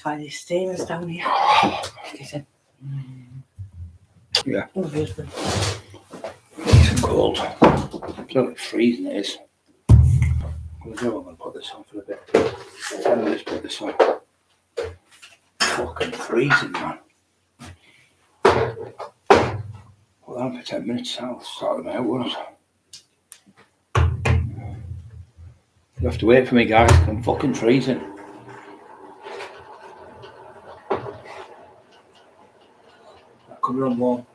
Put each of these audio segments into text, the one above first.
find these stainers down here. Yeah. Obviously. It's cold. It's not freezing, it is. I'm going to put this on for a bit. 10 minutes, put this on. Fucking freezing, man. Well, on for 10 minutes, I'll start them out, won't I? You have to wait for me, guys. I'm fucking freezing. Coming on warm.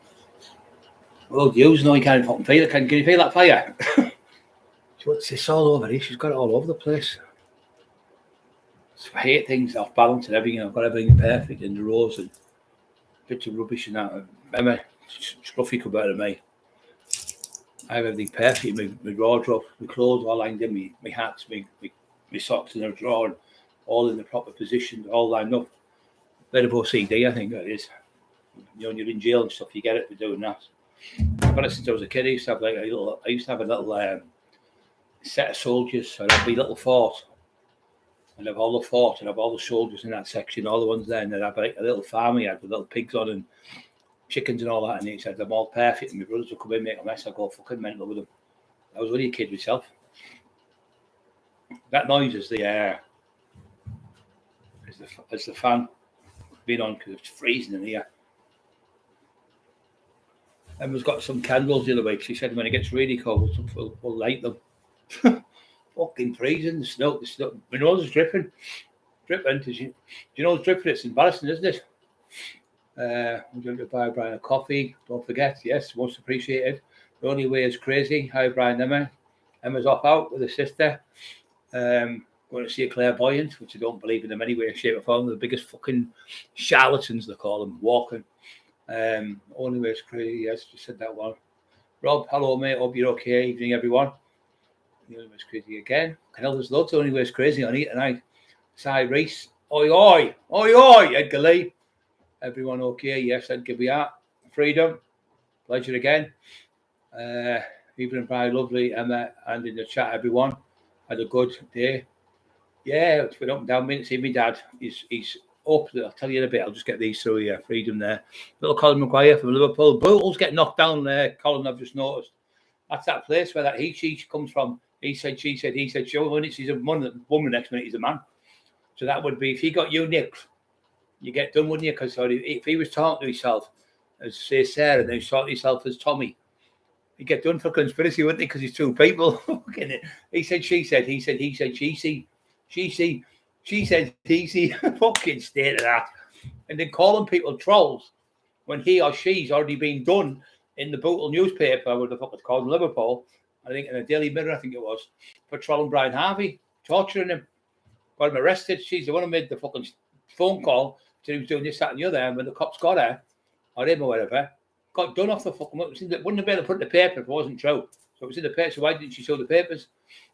Well, you know you can't fucking feel it. Can you feel that fire? It's all over here. She's got it all over the place. I hate things off balance and everything. I've got everything perfect in the rows and bits of rubbish and that. Emma, Scruffy come better than me. I have everything perfect. My wardrobe, my clothes all lined in, my hats, my socks in a drawer, and all in the proper position, all lined up. Bit of OCD, I think that is. You know, when you're in jail and stuff, you get it for doing that. I've had it since I was a kid. I used to have a little set of soldiers, and I'd be little fort. And have all the fort and have all the soldiers in that section, all the ones there, and then have like a little farm he had with little pigs on and chickens and all that. And he said they're all perfect, and my brothers would come in, make a mess. I go fucking mental with them. I was only a kid myself. That noise is the fan being on because it's freezing in here. Emma's got some candles the other week. She said when it gets really cold, we'll light them. Fucking freezing, the snow. My nose is dripping. Do you know it's dripping? It's embarrassing, isn't it? I'm going to buy Brian a coffee. Don't forget, yes, most appreciated. The only way is crazy. Hi, Brian, Emma. Emma's off out with her sister. Going to see a clairvoyant, which I don't believe in them anyway, shape or form. They're the biggest fucking charlatans, they call them, walking. Only way is crazy, yes, just said that one. Rob, hello, mate. Hope you're okay. Evening, everyone. The only way's crazy again. Canal, there's loads of only way's crazy on it tonight. Cy Reese. Oi, oi. Oi, oi. Edgar Lee. Everyone okay? Yes, Edgar we are. Freedom. Pleasure again. Evening, Pride, lovely. Emma, and in the chat, everyone. Had a good day. Yeah, it's been up and down. Me to see my dad. He's up. I'll tell you in a bit. I'll just get these through here. Freedom there. Little Colin Maguire from Liverpool. Bootles get knocked down there. Colin, I've just noticed. That's that place where that she comes from. He said, she said, he said, she. When it's a woman, next minute he's a man. So that would be, if he got you nicked, you get done, wouldn't you? Because if he was talking to himself as, say, Sarah, then he's talking to himself as Tommy, he'd get done for conspiracy, wouldn't he? Because he's two people. He said, she said, he said, he said, she see, she said, he see. Fucking state of that. And then calling people trolls when he or she's already been done in the Bootle newspaper, what the fuck it's called, in Liverpool, I think in the Daily Mirror, I think it was, for trolling Brian Harvey, torturing him, got him arrested. She's the one who made the fucking phone call to he was doing this, that, and the other, and when the cops got her, or him or whatever, got done off the fucking, wouldn't have been able to put it in the paper if it wasn't true. So it was in the paper, so why didn't she show the papers?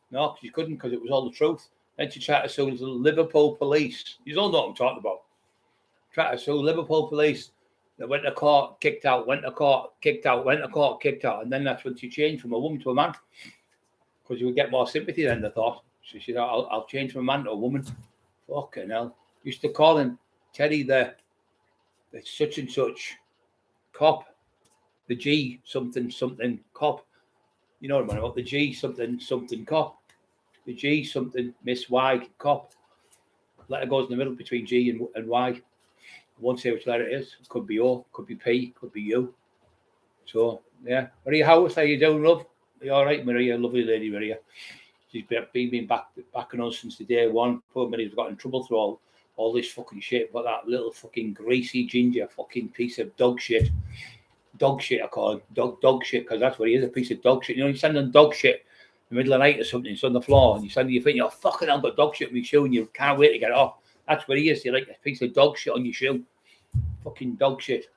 No, because she couldn't, because it was all the truth. Then she tried to sue the Liverpool police. You all know what I'm talking about. Tried to sue Liverpool police. They went to court, kicked out, went to court, kicked out, went to court, kicked out. And then that's when she changed from a woman to a man. Because you would get more sympathy then, they thought. So she said, I'll change from a man to a woman. Fucking hell. Used to call him Teddy the such and such cop. The G something something cop. You know what I mean about the G something something cop. The G something Miss Y cop. Letter goes in the middle between G and Y. I won't say which letter it is. It could be O, could be P, could be U. So, yeah. Maria Howarth, how you doing, love? Are you all right, Maria? Lovely lady, Maria. She's been back on us since the day one. Poor Maria's got in trouble through all this fucking shit. But that little fucking greasy ginger fucking piece of dog shit. Dog shit, I call him. Dog shit, because that's what he is, a piece of dog shit. You know, you stand on dog shit in the middle of the night or something, it's on the floor, and you stand there, you think, oh, fucking hell, I've got dog shit on my shoe, and you can't wait to get it off. That's what he is. You're like a piece of dog shit on your shoe. Fucking dog shit.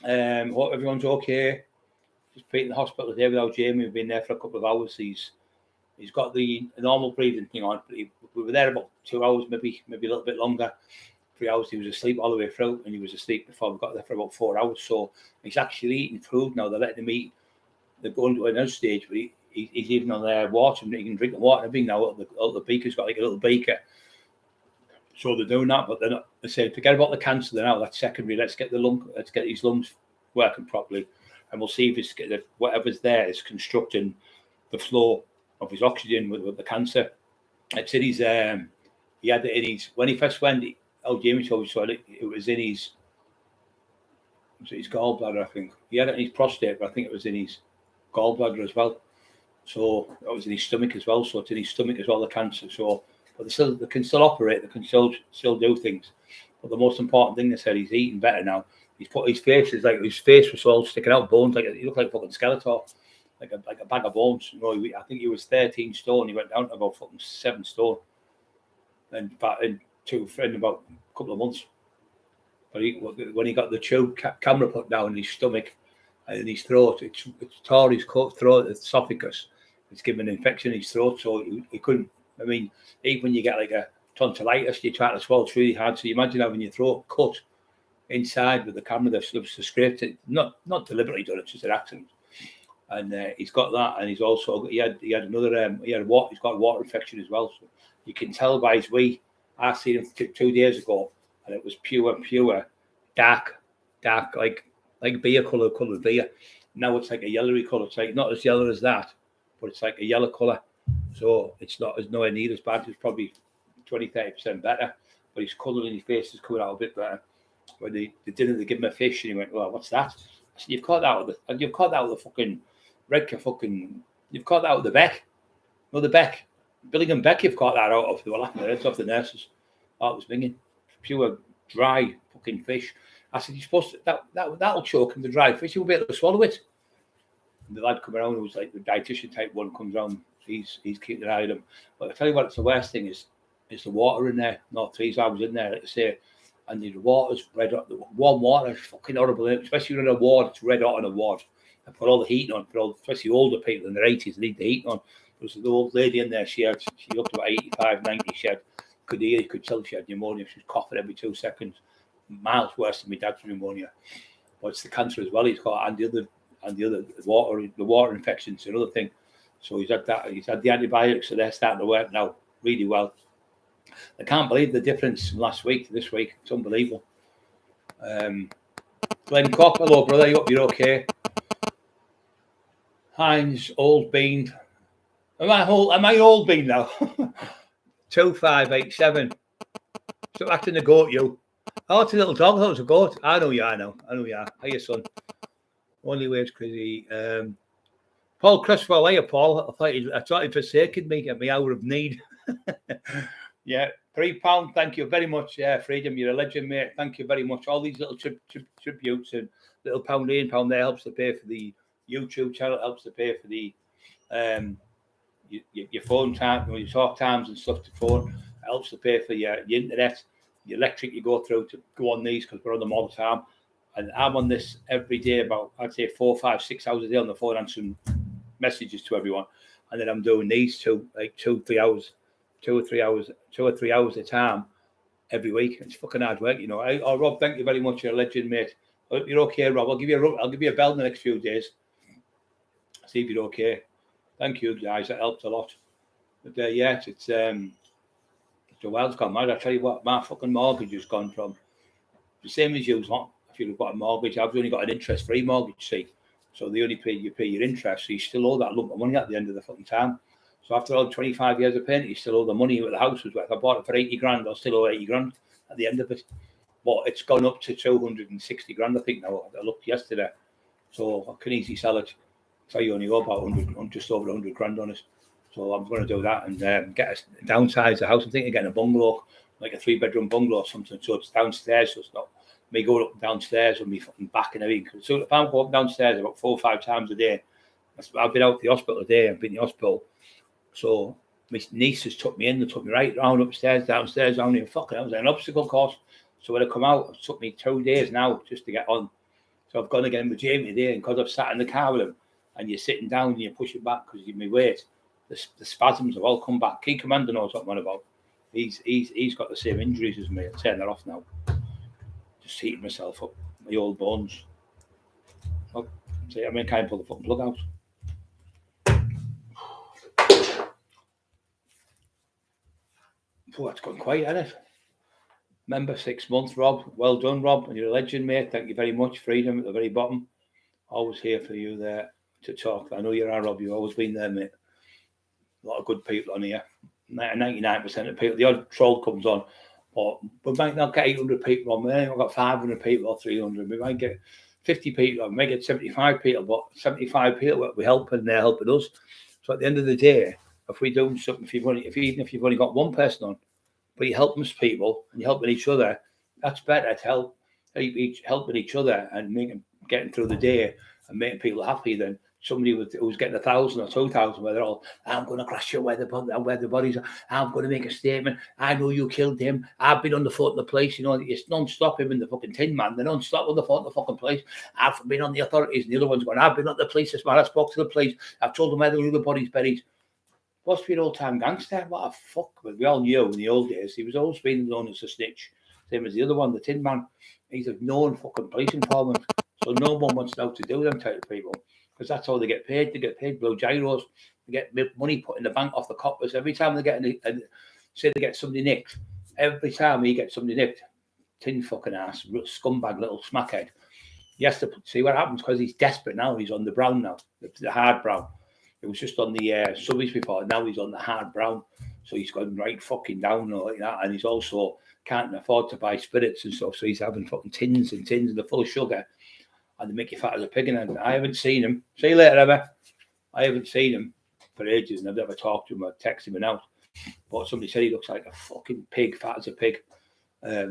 Hope everyone's okay. Just been in the hospital today without Jamie. We've been there for a couple of hours. He's got the normal breathing thing on. But we were there about 2 hours, maybe a little bit longer. 3 hours. He was asleep all the way through, and he was asleep before we got there for about 4 hours. So he's actually eating food now. They're letting him eat. They're going to another stage, but he's even on their water, and he can drink the water. Everything now out of the beaker. He's got like a little beaker. So they're doing that, but they're not. They say forget about the cancer now. That's secondary. Let's get his lungs working properly, and we'll see if whatever's there is constructing the flow of his oxygen with the cancer. It's in his. He had it in his when he first went. Jamie told me so. It was in his. Was it his gallbladder? I think he had it in his prostate, but I think it was in his gallbladder as well. So it was in his stomach as well. So it's in his stomach as well, the cancer. So, but they can still operate. They can still do things. But the most important thing they said, he's eating better now. He's put his face his face was all sticking out, bones like he looked like a fucking Skeletor, like a bag of bones. You know, I think he was 13 stone. He went down to about fucking 7 stone, and about a couple of months. But when he got the tube camera put down in his stomach and in his throat, it tore his throat, esophagus. It's given an infection in his throat, so he couldn't. I mean, even when you get like a tonsillitis, you try to swallow, it's really hard. So you imagine having your throat cut inside with the camera. They've scraped it, not deliberately done. It's just an accident. And he's got that, and he's also he had another he's got a water infection as well. So you can tell by his wee. I seen him 2 days ago, and it was pure, dark, like beer coloured beer. Now it's like a yellowy colour. It's like not as yellow as that, but it's like a yellow colour. So it's nowhere near as bad. It's probably 20-30% better. But his colour in his face is coming out a bit better. When they give him a fish, and he went, "Well, what's that?" I said, "You've caught that out of the fucking Redcar fucking. You've caught that out of the Beck. No, the Beck. Billingham Beck. You've caught that out of. They were laughing their heads off, the nurses. Oh, it was minging. Pure dry fucking fish." I said, "You're supposed to that'll choke him. The dry fish. You'll be able to swallow it." And the lad come around, who was like the dietitian type one, comes around. He's keeping an eye on him. But I tell you what, it's the worst thing is the water in there. No, 3 hours in there, like I say, and the water's red hot. The warm water is fucking horrible, especially when in a ward. It's red hot in a ward. I put all the heating on for especially older people in their 80s. They need the heating on. There was an old lady in there. She looked about 85, 90. She could tell she had pneumonia. She was coughing every 2 seconds. Miles worse than my dad's pneumonia. But it's the cancer as well he's got, and the water infections, another thing. So he's had that. He's had the antibiotics, so they're starting to work now really well. I can't believe the difference from last week to this week. It's unbelievable. Glenn Copp, hello brother. I hope you're okay. Heinz, Old Bean. Am I Old Bean now? 2587. Stop acting the goat, you. Oh, it's a little dog. I thought it was a goat. I know you are. Hiya, son. Only way it's crazy. Paul Creswell, hiya, Paul. I thought he'd forsaken me at my hour of need. Yeah, £3. Thank you very much. Yeah, Freedom, you're a legend, mate. Thank you very much. All these little tributes and little pound here and pound there helps to pay for the YouTube channel. Helps to pay for the your phone time, your talk times and stuff to phone. It helps to pay for your internet, your electric you go through to go on these because we're on them all the time. And I'm on this every day about, I'd say 4, 5, 6 hours a day on the phone answering messages to everyone. And then I'm doing these 2 or 3 hours a time every week. It's fucking hard work, you know. Rob, thank you very much. You're a legend, mate. I hope you're okay, Rob. I'll give you a bell in the next few days. See if you're okay. Thank you, guys. That helped a lot. But yeah, it's the world's gone mad. I tell you what, my fucking mortgage has gone from the same as you's not. If you've got a mortgage, I've only got an interest-free mortgage, see. So they only pay your interest, so you still owe that lump of money at the end of the fucking time. So after all 25 years of paying it, you still owe the money what the house was worth. I bought it for 80 grand, I'll still owe 80 grand at the end of it. But it's gone up to 260 grand, I think now. I looked yesterday. So I can easily sell it. So you only owe about just over 100 grand on it. So I'm going to do that and downsize the house. I'm thinking of getting a bungalow, like a 3-bedroom bungalow or something. So it's downstairs, so it's not me going up and downstairs and me fucking back and everything. So if I'm going up downstairs about 4 or 5 times a day, I've been out the hospital today. I've been in the hospital. So my niece has took me in. They took me right round upstairs, downstairs, down here. Fucking, I was an obstacle course. So when I come out, it took me 2 days now just to get on. So I've gone again with Jamie today, and because I've sat in the car with him, and you're sitting down and you're pushing back because you give me weight, the spasms have all come back. Key Commander knows what I'm on about. He's got the same injuries as me. I'm turning that off now. Just heating myself up, my old bones. Oh, see, I mean, can't pull the fucking plug out. Oh, it's gone quiet, isn't it? Member 6 months, Rob. Well done, Rob. You're a legend, mate. Thank you very much. Freedom at the very bottom. Always here for you there to talk. I know you are, Rob. You've always been there, mate. A lot of good people on here. 99% of people. The odd troll comes on, but we might not get 800 people on. We might not got 500 people or 300. We might get 50 people. We might get 75 people, but 75 people we helping, they're helping us. So at the end of the day, if we do something, even if you've only got one person on, but you're helping people and you're helping each other, that's better to helping each other and getting through the day and making people happy than somebody who's getting 1,000 or 2,000 where they're all, I'm going to crash you where the bodies are, I'm going to make a statement, I know you killed him, I've been on the foot of the police, it's non-stop him in the fucking tin man, they're non-stop on the foot of the fucking police, I've been on the authorities, and the other one's going, I've been on the police, this man, I spoke to the police, I've told them where the body's buried. What's to be an old-time gangster? What a fuck. But we all knew in the old days, he was always been known as a snitch. Same as the other one, the tin man. He's a known fucking police informant. So no one wants now to do them type of people. Because that's how they get paid. They get paid blow gyros. They get money put in the bank off the coppers. Every time they get say they get somebody nicked, every time he gets somebody nicked, tin fucking ass, scumbag little smackhead. He has to see what happens because he's desperate now. He's on the brown now, the hard brown. It was just on the subbies before. Now he's on the hard brown. So he's going right fucking down like that. And he's also can't afford to buy spirits and stuff. So he's having fucking tins and they're full of sugar. And they make you fat as a pig. And I haven't seen him. See you later, Emma. I haven't seen him for ages. And I've never talked to him or texted him out. But somebody said he looks like a fucking pig, fat as a pig.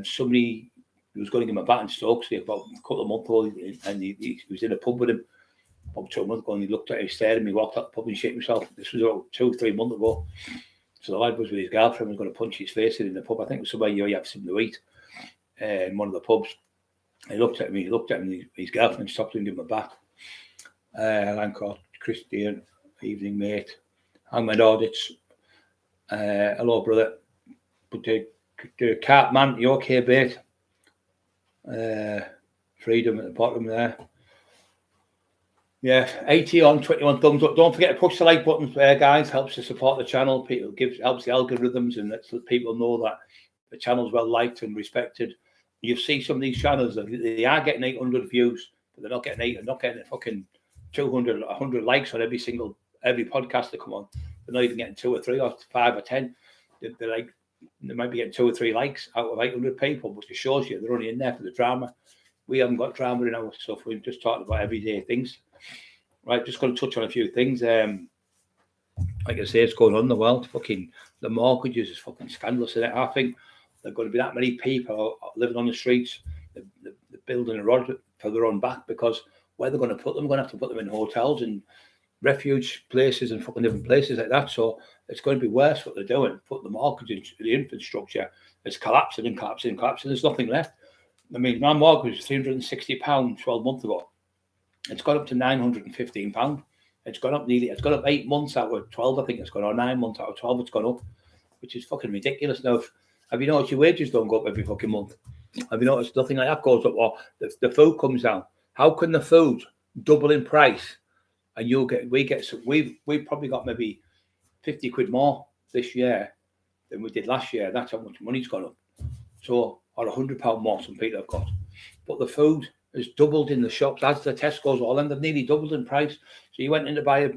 Somebody was going to give him a bat in Stokes about a couple of months ago. And he was in a pub with him. About 2 months ago, and he looked at him, stared at me, walked out the pub and shit himself. This was about 2 or 3 months ago. So the lad was with his girlfriend, was going to punch his face in the pub. I think it was somewhere you have something to eat in one of the pubs. He looked at me, his girlfriend stopped him and gave him a bat. I'm called Christian, evening mate. I'm my audits. Hello, brother. But the cat man, you okay, mate? Freedom at the bottom there. Yeah, 80 on, 21 thumbs up. Don't forget to push the like button, guys. Helps to support the channel. Helps the algorithms and lets people know that the channel's well liked and respected. You see some of these channels, they are getting 800 views, but they're not getting fucking 200, 100 likes on every podcast that come on. They're not even getting 2 or 3 or 5 or 10. They might be getting 2 or 3 likes out of 800 people, but it shows you they're only in there for the drama. We haven't got drama in our stuff. We've just talked about everyday things. Right, just going to touch on a few things. Like I say, it's going on in the world. Fucking the mortgages is fucking scandalous, isn't it? I think there's going to be that many people living on the streets, they're building a rod for their own back, because where they're going to put them, going to have to put them in hotels and refuge places and fucking different places like that. So it's going to be worse what they're doing. Put the mortgage into the infrastructure. It's collapsing and collapsing and collapsing. There's nothing left. I mean, my mortgage was £360 12 months ago. It's gone up to £915. It's gone up 8 months out of 12, I think it's gone, or 9 months out of 12, it's gone up, which is fucking ridiculous. Now, have you noticed your wages don't go up every fucking month? Have you noticed nothing like that goes up, or the food comes down? How can the food double in price and we probably got maybe 50 quid more this year than we did last year? That's how much money's gone up. So, or £100 more some people have got. But the food has doubled in the shops, as the Tesco's all, and they've nearly doubled in price. So you went in to buy a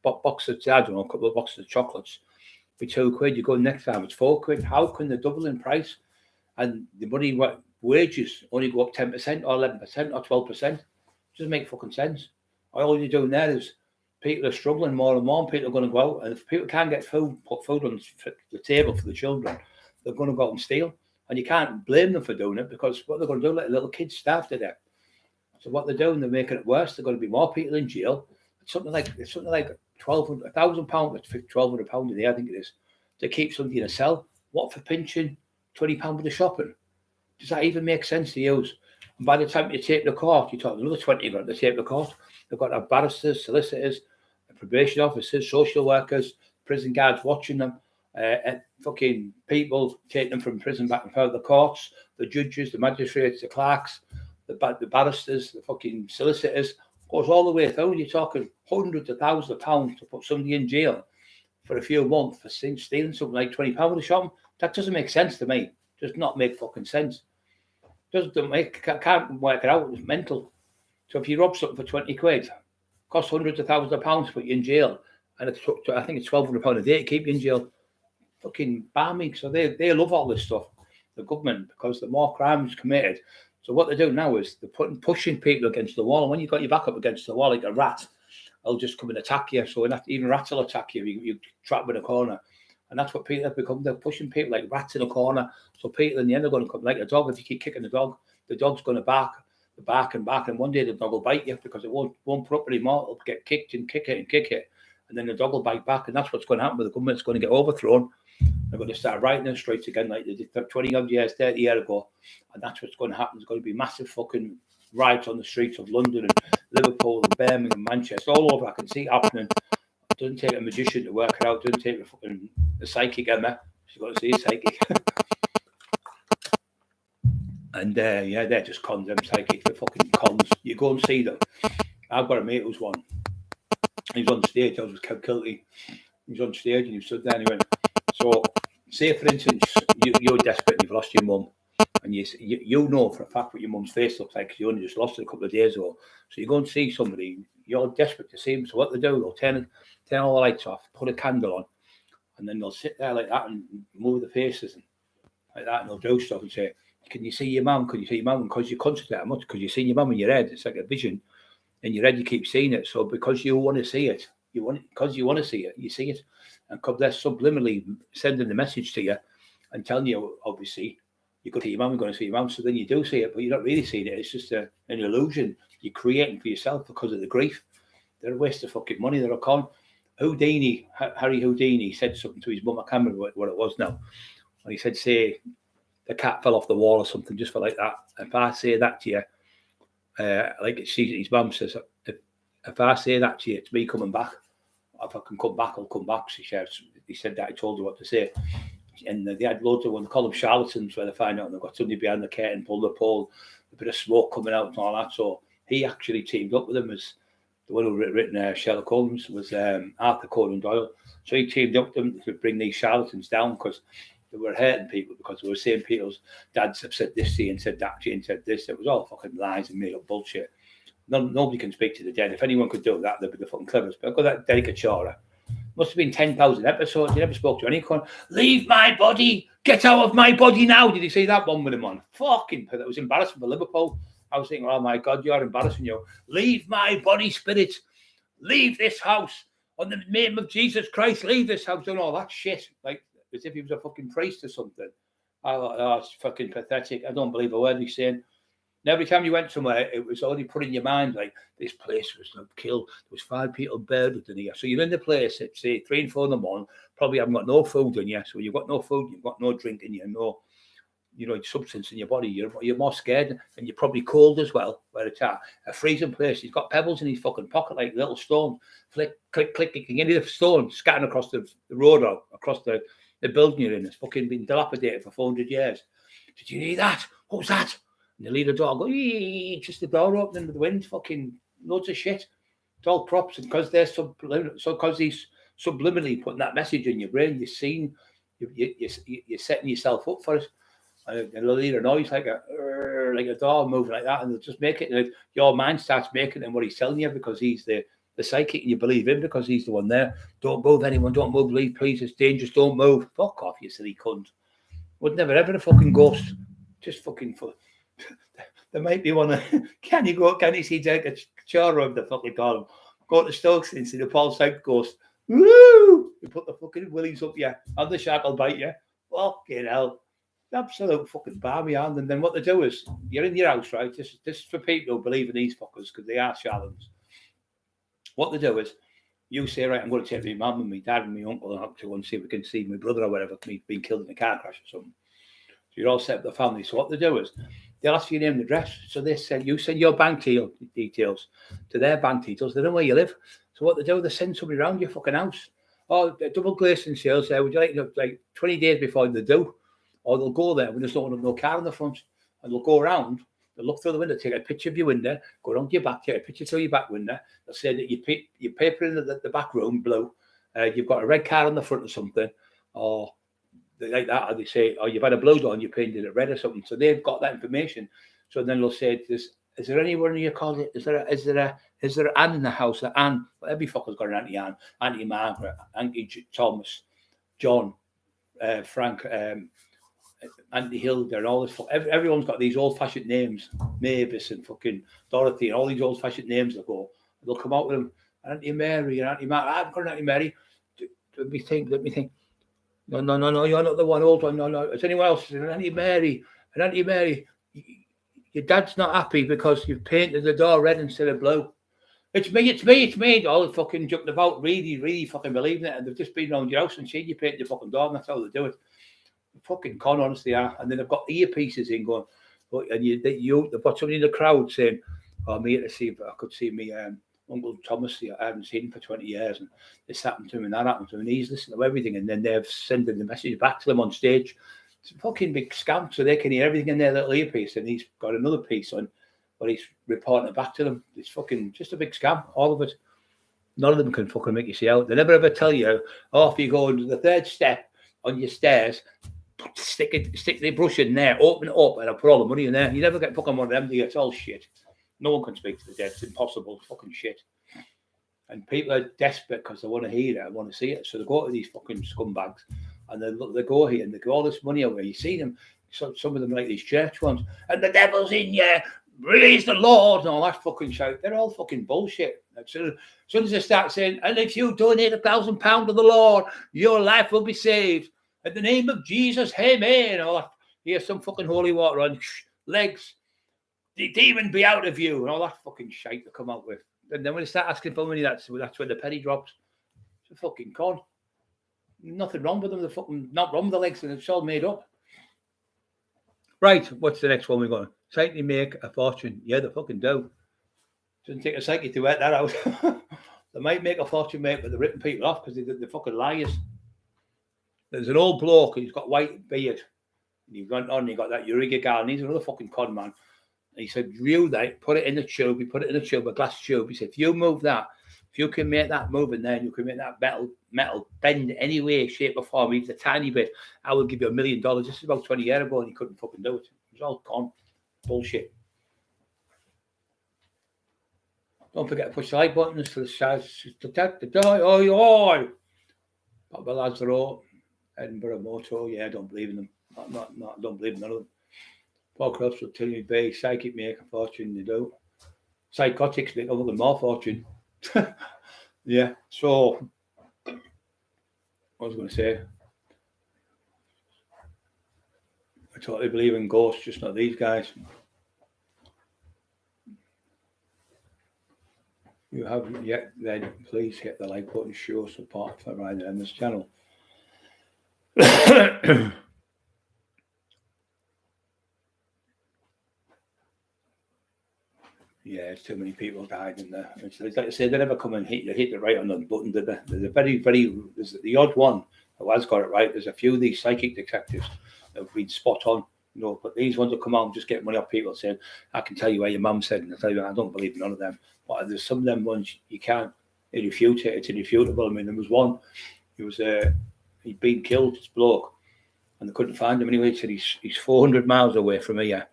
box of, I don't know, a couple of boxes of chocolates for £2. You go next time, it's £4. How can they double in price? And the money, wages only go up 10% or 11% or 12%. Doesn't make fucking sense. All you're doing there is people are struggling more and more, and people are going to go out. And if people can't get food, put food on the table for the children, they're going to go out and steal. And you can't blame them for doing it, because what they're going to do, let little kids starve to death. So what they're doing, they're making it worse. They're going to be more people in jail. It's something like £1,000, £1,200 a day, I think it is, to keep somebody in a cell. What for pinching £20 for the shopping? Does that even make sense to use? And by the time you take the court, you're talking another 20 grand to take the court. They've got to have barristers, solicitors, probation officers, social workers, prison guards watching them, fucking people taking them from prison back and forth, the courts, the judges, the magistrates, the clerks, the barristers, the fucking solicitors. Goes all the way through. You're talking hundreds of thousands of pounds to put somebody in jail for a few months for stealing something like £20 of the shop. That doesn't make sense to me. Does not make fucking sense. Doesn't make, can't work it out. It's mental. So if you rob something for 20 quid, costs hundreds of thousands of pounds to put you in jail, and it's, I think it's £1,200 a day to keep you in jail. Fucking balmy. So they love all this stuff, the government, because the more crimes committed. So what they do now is they're pushing people against the wall, and when you've got your back up against the wall like a rat, they'll just come and attack you. So even rats will attack you. You trap them in a corner. And that's what people have become. They're pushing people like rats in a corner. So people in the end are going to come like a dog. If you keep kicking the dog's going to bark and bark. And one day the dog will bite you because it won't put up anymore. It'll get kicked and kick it. And then the dog will bite back. And that's what's going to happen with the government. It's going to get overthrown. They're going to start writing the streets again like they did 20 odd years, 30 years ago. And that's what's going to happen. There's going to be massive fucking riots on the streets of London and Liverpool and Birmingham, Manchester, all over. I can see it happening. It doesn't take a magician to work it out. It doesn't take a psychic, Emma. She's got to see a psychic. And they're just cons, them psychics. They're fucking cons. You go and see them. I've got a mate who's one. He's on stage. I was with Kev Kilty. He's on stage and he stood there and he went, so say for instance, you're desperate and you've lost your mum. And you know for a fact what your mum's face looks like because you only just lost it a couple of days ago. So you go and see somebody, you're desperate to see him. So what they do, they'll turn all the lights off, put a candle on, and then they'll sit there like that and move the faces and like that, and they'll do stuff and say, can you see your mum? Can you see your mum? Because you concentrate that much, because you've seen your mum in your head. It's like a vision. In your head, you keep seeing it. So because you want to see it, you see it. And because they're subliminally sending the message to you and telling you, obviously, you go to your mum, you're going to see your mum, so then you do see it, but you're not really seeing it. It's just an illusion you're creating for yourself because of the grief. They're a waste of fucking money. They're a con. Harry Houdini said something to his mum. I can't remember what it was now. And he said, say, the cat fell off the wall or something, just for like that. If I say that to you, like his mum says, if I say that to you, it's me coming back. If I can come back, I'll come back. He said that. I told her what to say. And they had loads of one. They call them charlatans, where they find out and they've got somebody behind the curtain, pull the pole, a bit of smoke coming out and all that. So he actually teamed up with them as the one who written Sherlock Holmes was Arthur Conan Doyle. So he teamed up with them to bring these charlatans down because they were hurting people, because they were saying people's dads have said this to you and said that to you and said this. It was all fucking lies and made up bullshit. Nobody can speak to the dead. If anyone could do that, they'd be the fucking cleverest. But I've got that Derek Chora. Must have been 10,000 episodes. He never spoke to anyone. Leave my body. Get out of my body now. Did you see that one with him on? Fucking, that was embarrassing for Liverpool. I was thinking, oh my God, you're embarrassing you. Leave my body, spirit. Leave this house. On the name of Jesus Christ, leave this house. Doing all that shit. Like, as if he was a fucking priest or something. I thought, oh, it's fucking pathetic. I don't believe a word he's saying. And every time you went somewhere, it was already put in your mind, like, this place was killed. There was 5 people murdered in here. So you're in the place at, say, 3 and 4 in the morning, probably haven't got no food in you. So you've got no food, you've got no drink in you, no, substance in your body. You're more scared, and you're probably cold as well, where it's at. A freezing place. He's got pebbles in his fucking pocket, like little stones. Flick, click, clicking any of the stones scattering across the road or across the building you're in. It's fucking been dilapidated for 400 years. Did you hear that? What was that? And the leader dog go, just the door opening with the wind, fucking loads of shit. It's all props, and because they're because he's subliminally putting that message in your brain, you're setting yourself up for it. And the leader noise like a door moving like that, and they'll just make it. And your mind starts making it what he's telling you, because he's the psychic, and you believe him because he's the one there. Don't move, anyone. Don't move, leave, please. It's dangerous. Don't move. Fuck off, you silly cunt. Would never ever a fucking ghost. Just fucking. There might be one. Can you see Derek Chora, the fucking call him? Go to Stokes and see the Paul South ghost. Woo! You put the fucking willies up you, and the shark will bite you. Fucking hell. Absolute fucking balmy hand. And then what they do is, you're in your house, right? This is for people who believe in these fuckers, because they are charlatans. What they do is, you say, right, I'm going to take my mum and my dad and my uncle up to go and see if we can see my brother or whatever, being killed in a car crash or something. So you're all set up the family. So what they do is, they'll ask you your name and address. So you send your bank details to their bank details. They know where you live. So what they do, they send somebody around your fucking house. Oh, double glazing sales there. Would you like 20 days before they do? Or they'll go there. We just don't want no car in the front. And they'll go around. They'll look through the window, take a picture of your window, go around to your back, take a picture through your back window. They'll say that your paper in the back room blue. You've got a red car on the front or something. Or they like that, or they say, "Oh, you've had a blood on, you painted it red or something." So they've got that information. So then they'll say, "Is there anyone you call it? Is there Anne in the house? Anne? Well, every fucker's got an Auntie Anne, Auntie Margaret, Auntie Thomas, John, Frank, Auntie Hilda, and all this. Everyone's got these old-fashioned names, Mavis and fucking Dorothy, and all these old-fashioned names. They'll come out with them. Auntie Mary and Auntie Margaret. I've got an Auntie Mary. Let me think. No, you're not the one old one. No. Is anyone else? Auntie Mary. And Auntie Mary, your dad's not happy because you've painted the door red instead of blue. It's me. All fucking jumping about, really fucking believing it. And they've just been around your house and seen you paint your fucking door, and that's how they do it. Fucking con, honestly, are. And then they've got earpieces in going, and they've got somebody in the crowd saying, "Oh, I'm here to see if I could see me Uncle Thomas. I haven't seen him for 20 years, and this happened to him and that happened to him." And he's listening to everything, and then they're sending the message back to them on stage. It's a fucking big scam, so they can hear everything in their little earpiece, and he's got another piece on, but he's reporting it back to them. It's fucking just a big scam, all of it. None of them can fucking make you see out. They never ever tell you, "Oh, if you go into the third step on your stairs, stick the brush in there, open it up, and I'll put all the money in there." You never get fucking one of them, do you? It's all shit. No one can speak to the dead. It's impossible. It's fucking shit. And people are desperate because they want to hear it and want to see it. So they go to these fucking scumbags and they go here and they give all this money away. You see them, some of them like these church ones, and the devil's in you, praise the Lord, and all that fucking shout. They're all fucking bullshit. As soon as they start saying, "And if you donate £1,000 to the Lord, your life will be saved. In the name of Jesus, amen," and all that. Here's some fucking holy water on legs. "The demon be out of you," and all that fucking shite to come out with. And then when they start asking for money, that's when the penny drops. It's a fucking con. Nothing wrong with them. They're fucking not wrong with the legs, and it's all made up. Right, what's the next one we're going? Psyche make a fortune. Yeah, they fucking do. Doesn't take a psyche to work that out. They might make a fortune, mate, but they're ripping people off because they're fucking liars. There's an old bloke, and he's got white beard. And you've gone on, you got that Eureka gal, and he's another fucking con man. And he said, "You that put it in the tube. He put it in a tube, a glass tube." He said, "If you move that, if you can make that move in there, and you can make that metal bend any way, shape, or form, even a tiny bit, I will give you $1 million." This is about 20 years ago, and he couldn't fucking do it. It was all con bullshit. Don't forget to push the like buttons for the size to protect the die. Oi. Papa Lazaro, Edinburgh Moto. Yeah, I don't believe in them. Not don't believe in none of them. Cockerill will tell you, "Bay, psychic make a fortune." They do. Psychotics make a little more fortune. Yeah. So, what was I going to say? I totally believe in ghosts, just not these guys. You haven't yet, then please hit the like button, show support for Ryder on this channel. Yeah, it's too many people died in there. It's like I said, they never come and hit it right on the button, did they? There's a there's the odd one who has got it right. There's a few of these psychic detectives that have been spot on, but these ones that come out and just get money off people saying, "I can tell you where your mum said," and I tell you, I don't believe in none of them. But there's some of them ones you can't refute it. It's irrefutable. I mean, there was one, he'd been killed, this bloke, and they couldn't find him anyway. He said he's 400 miles away from here.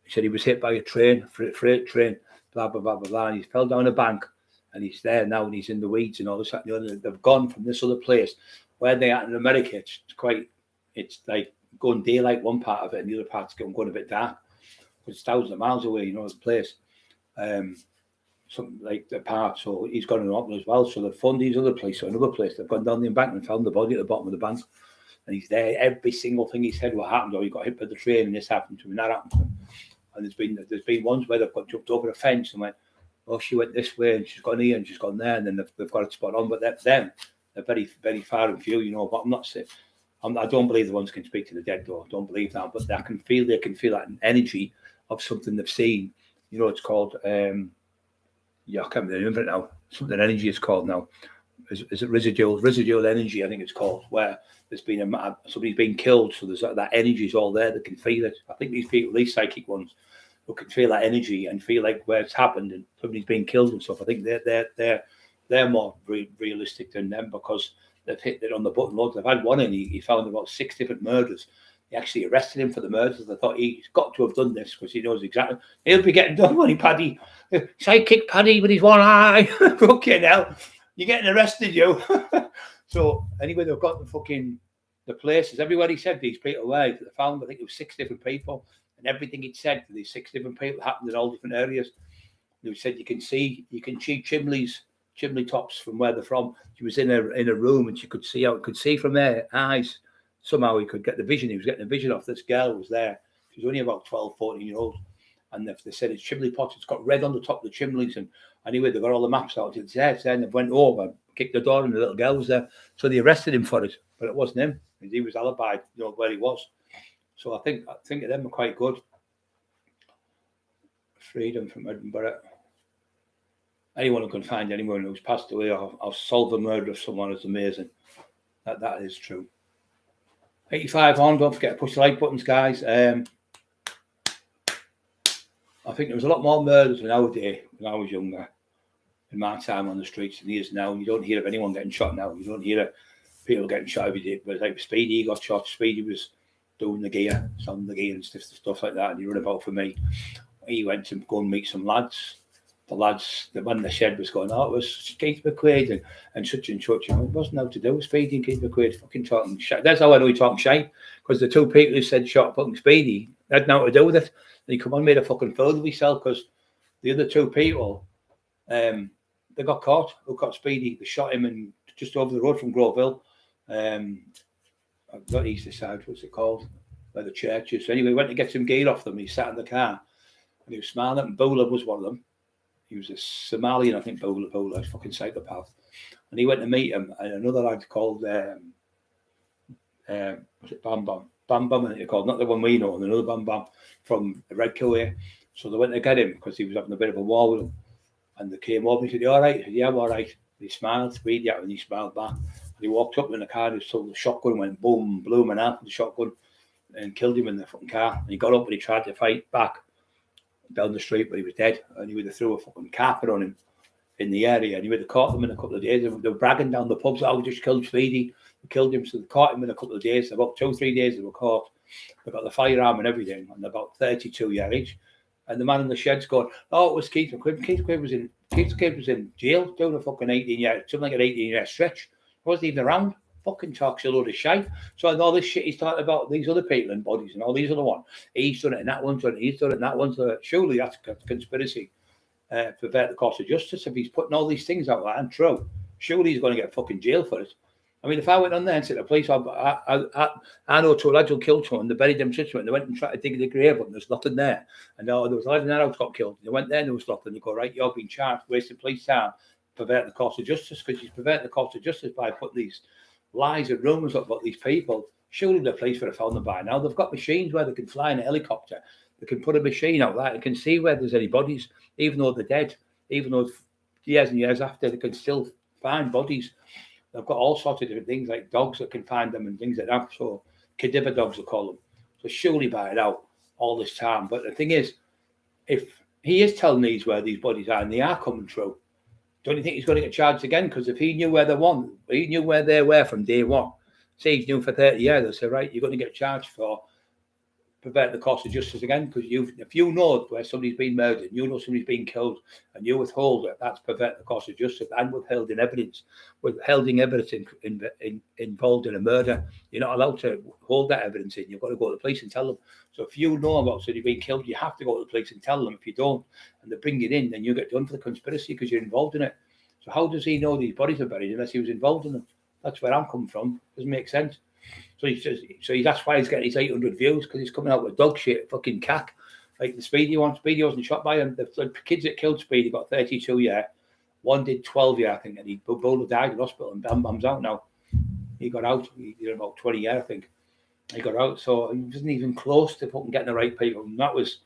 He said he was hit by a freight train. Blah, blah, blah, blah, blah. And he fell down a bank and he's there now and he's in the weeds and all this. They've gone from this other place where they are in America. It's like going daylight one part of it and the other part's going a bit dark. It's thousands of miles away, the place. Something like the part. So he's gone in Auckland as well. So they've found these other place, so another place. They've gone down the embankment and found the body at the bottom of the bank. And he's there. Every single thing he said what happened, or he got hit by the train and this happened to him and that happened to him. And there's been ones where they've got jumped over a fence and went, "Oh, she went this way and she's gone here and she's gone there," and then they've got it spot on. But they're very, very far and few, But I'm not saying I don't believe the ones can speak to the dead, though. I don't believe that. But they can feel that energy of something they've seen. It's called I can't remember it now. Something energy is called now. Is it residual energy? I think it's called, where there's been somebody's been killed, so there's that energy is all there. They can feel it. I think these psychic ones, who can feel that energy and feel like where it's happened and somebody's been killed and stuff. I think they're more realistic than them because they've hit it on the button loads. They've had one and he found about 6 different murders. They actually arrested him for the murders. They thought he's got to have done this because he knows exactly. He'll be getting done when Paddy. Sidekick Paddy with his one eye. Fucking hell. You're getting arrested, you. So anyway, they've got the places. Everywhere he said these people were, they found, I think it was 6 different people. And everything he'd said to these 6 different people happened in all different areas. He said you can see chimney tops from where they're from. She was in a room and she could see from their eyes. Somehow he could get the vision. He was getting a vision off this girl who was there. She was only about 12, 14 years old. And they said it's chimney pots. It's got red on the top of the chimneys. And anyway, they got all the maps out. It's there. And they went over, kicked the door, and the little girl was there. So they arrested him for it. But it wasn't him. He was alibied, where he was. So I think of them are quite good. Freedom from Edinburgh. Anyone who can find anyone who's passed away or solve the murder of someone is amazing. That is true. 85 on. Don't forget to push the like buttons, guys. I think there was a lot more murders nowadays when I was younger. In my time on the streets than there is now. You don't hear of anyone getting shot now. You don't hear of people getting shot every day. But like Speedy got shot. Speedy was doing the gear, selling the gear and stuff like that. And he ran about for me. He went to go and meet some lads. The lads, the one in the shed was going, it was Keith McQuaid and such and such. It wasn't how to do with Speedy and Keith McQuaid fucking talking shit. That's how I know he talking shite. Because the 2 people who said shot fucking Speedy had nothing to do with it. And he come on, made a fucking fool of himself because the other 2 people, they got caught. Who caught Speedy? They shot him and just over the road from Groveville. Not east side, what's it called? Where the church is. So anyway, went to get some gear off them. He sat in the car and he was smiling at them. Bowler was one of them. He was a Somalian, I think, Bowler, fucking psychopath. And he went to meet him, and another lad called, was it Bam Bam? Bam Bam, I think they called, not the one we know, and another Bam Bam from Redkill here. So they went to get him because he was having a bit of a war with them. And they came over and he said, "You all right?" He said, "Yeah, I'm all right." He smiled, Speedy at him, and he smiled back. And he walked up in the car, and he saw the shotgun, went boom, blew him in half with the shotgun, and killed him in the fucking car. And he got up and he tried to fight back down the street, but he was dead. And he would have threw a fucking carpet on him in the area. And he would have caught them in a couple of days. They were bragging down the pubs, "Oh, we just killed Speedy." We killed him. So they caught him in a couple of days. About 2 or 3 days they were caught. They got the firearm and everything, and about 32 years each. And the man in the shed's going, "Oh, it was Keith McQuaid." Keith McQuaid was in jail doing a fucking 18-year, something like an 18-year stretch. He wasn't even around. Fucking talks a load of shite. So all this shit he's talking about these other people and bodies and all these other ones. He's done it and that one's done it. He's done it and that one's done it. Surely that's a conspiracy to pervert the course of justice. If he's putting all these things out that aren't true, surely he's going to get fucking jail for it. I mean, if I went on there and said to the police, I know 2 lads who killed someone, they buried them situation, they went and tried to dig the grave, but there's nothing there. And there was a lad in that house got killed. They went there and there was nothing. You go, right, you're being charged, wasting police time, pervert the course of justice, because he's perverting the course of justice by putting these lies and rumours about these people. Surely the police would have found them by now. They've got machines where they can fly in a helicopter. They can put a machine out there. They can see where there's any bodies, even though they're dead, even though years and years after, they can still find bodies. They've got all sorts of different things, like dogs that can find them and things like that. So cadaver dogs, they call them. So surely by now, all this time. But the thing is, if he is telling these where these bodies are and they are coming true, don't you think he's going to get charged again? Because if he knew where they were from day one, say he's knew for 30 years, they'll say, right, you're going to get charged for pervert the course of justice again, because if you know where somebody's been murdered, you know somebody's been killed, and you withhold it, that's pervert the course of justice and withholding evidence involved in a murder. You're not allowed to hold that evidence in. You've got to go to the police and tell them. So if you know about somebody being killed, you have to go to the police and tell them. If you don't, and they bring it in, then you get done for the conspiracy because you're involved in it. So how does he know these bodies are buried unless he was involved in them? That's where I'm coming from. Doesn't make sense. So he says, that's why he's getting his 800 views, because he's coming out with dog shit, fucking cack, like the Speedy one. Speedy wasn't shot by him. The kids that killed Speedy got 32 years. One did 12 years, I think, and he both died in hospital, and Bam Bam's out now. He got out. He did about 20 years, I think. He got out, so he wasn't even close to fucking getting the right people. And that was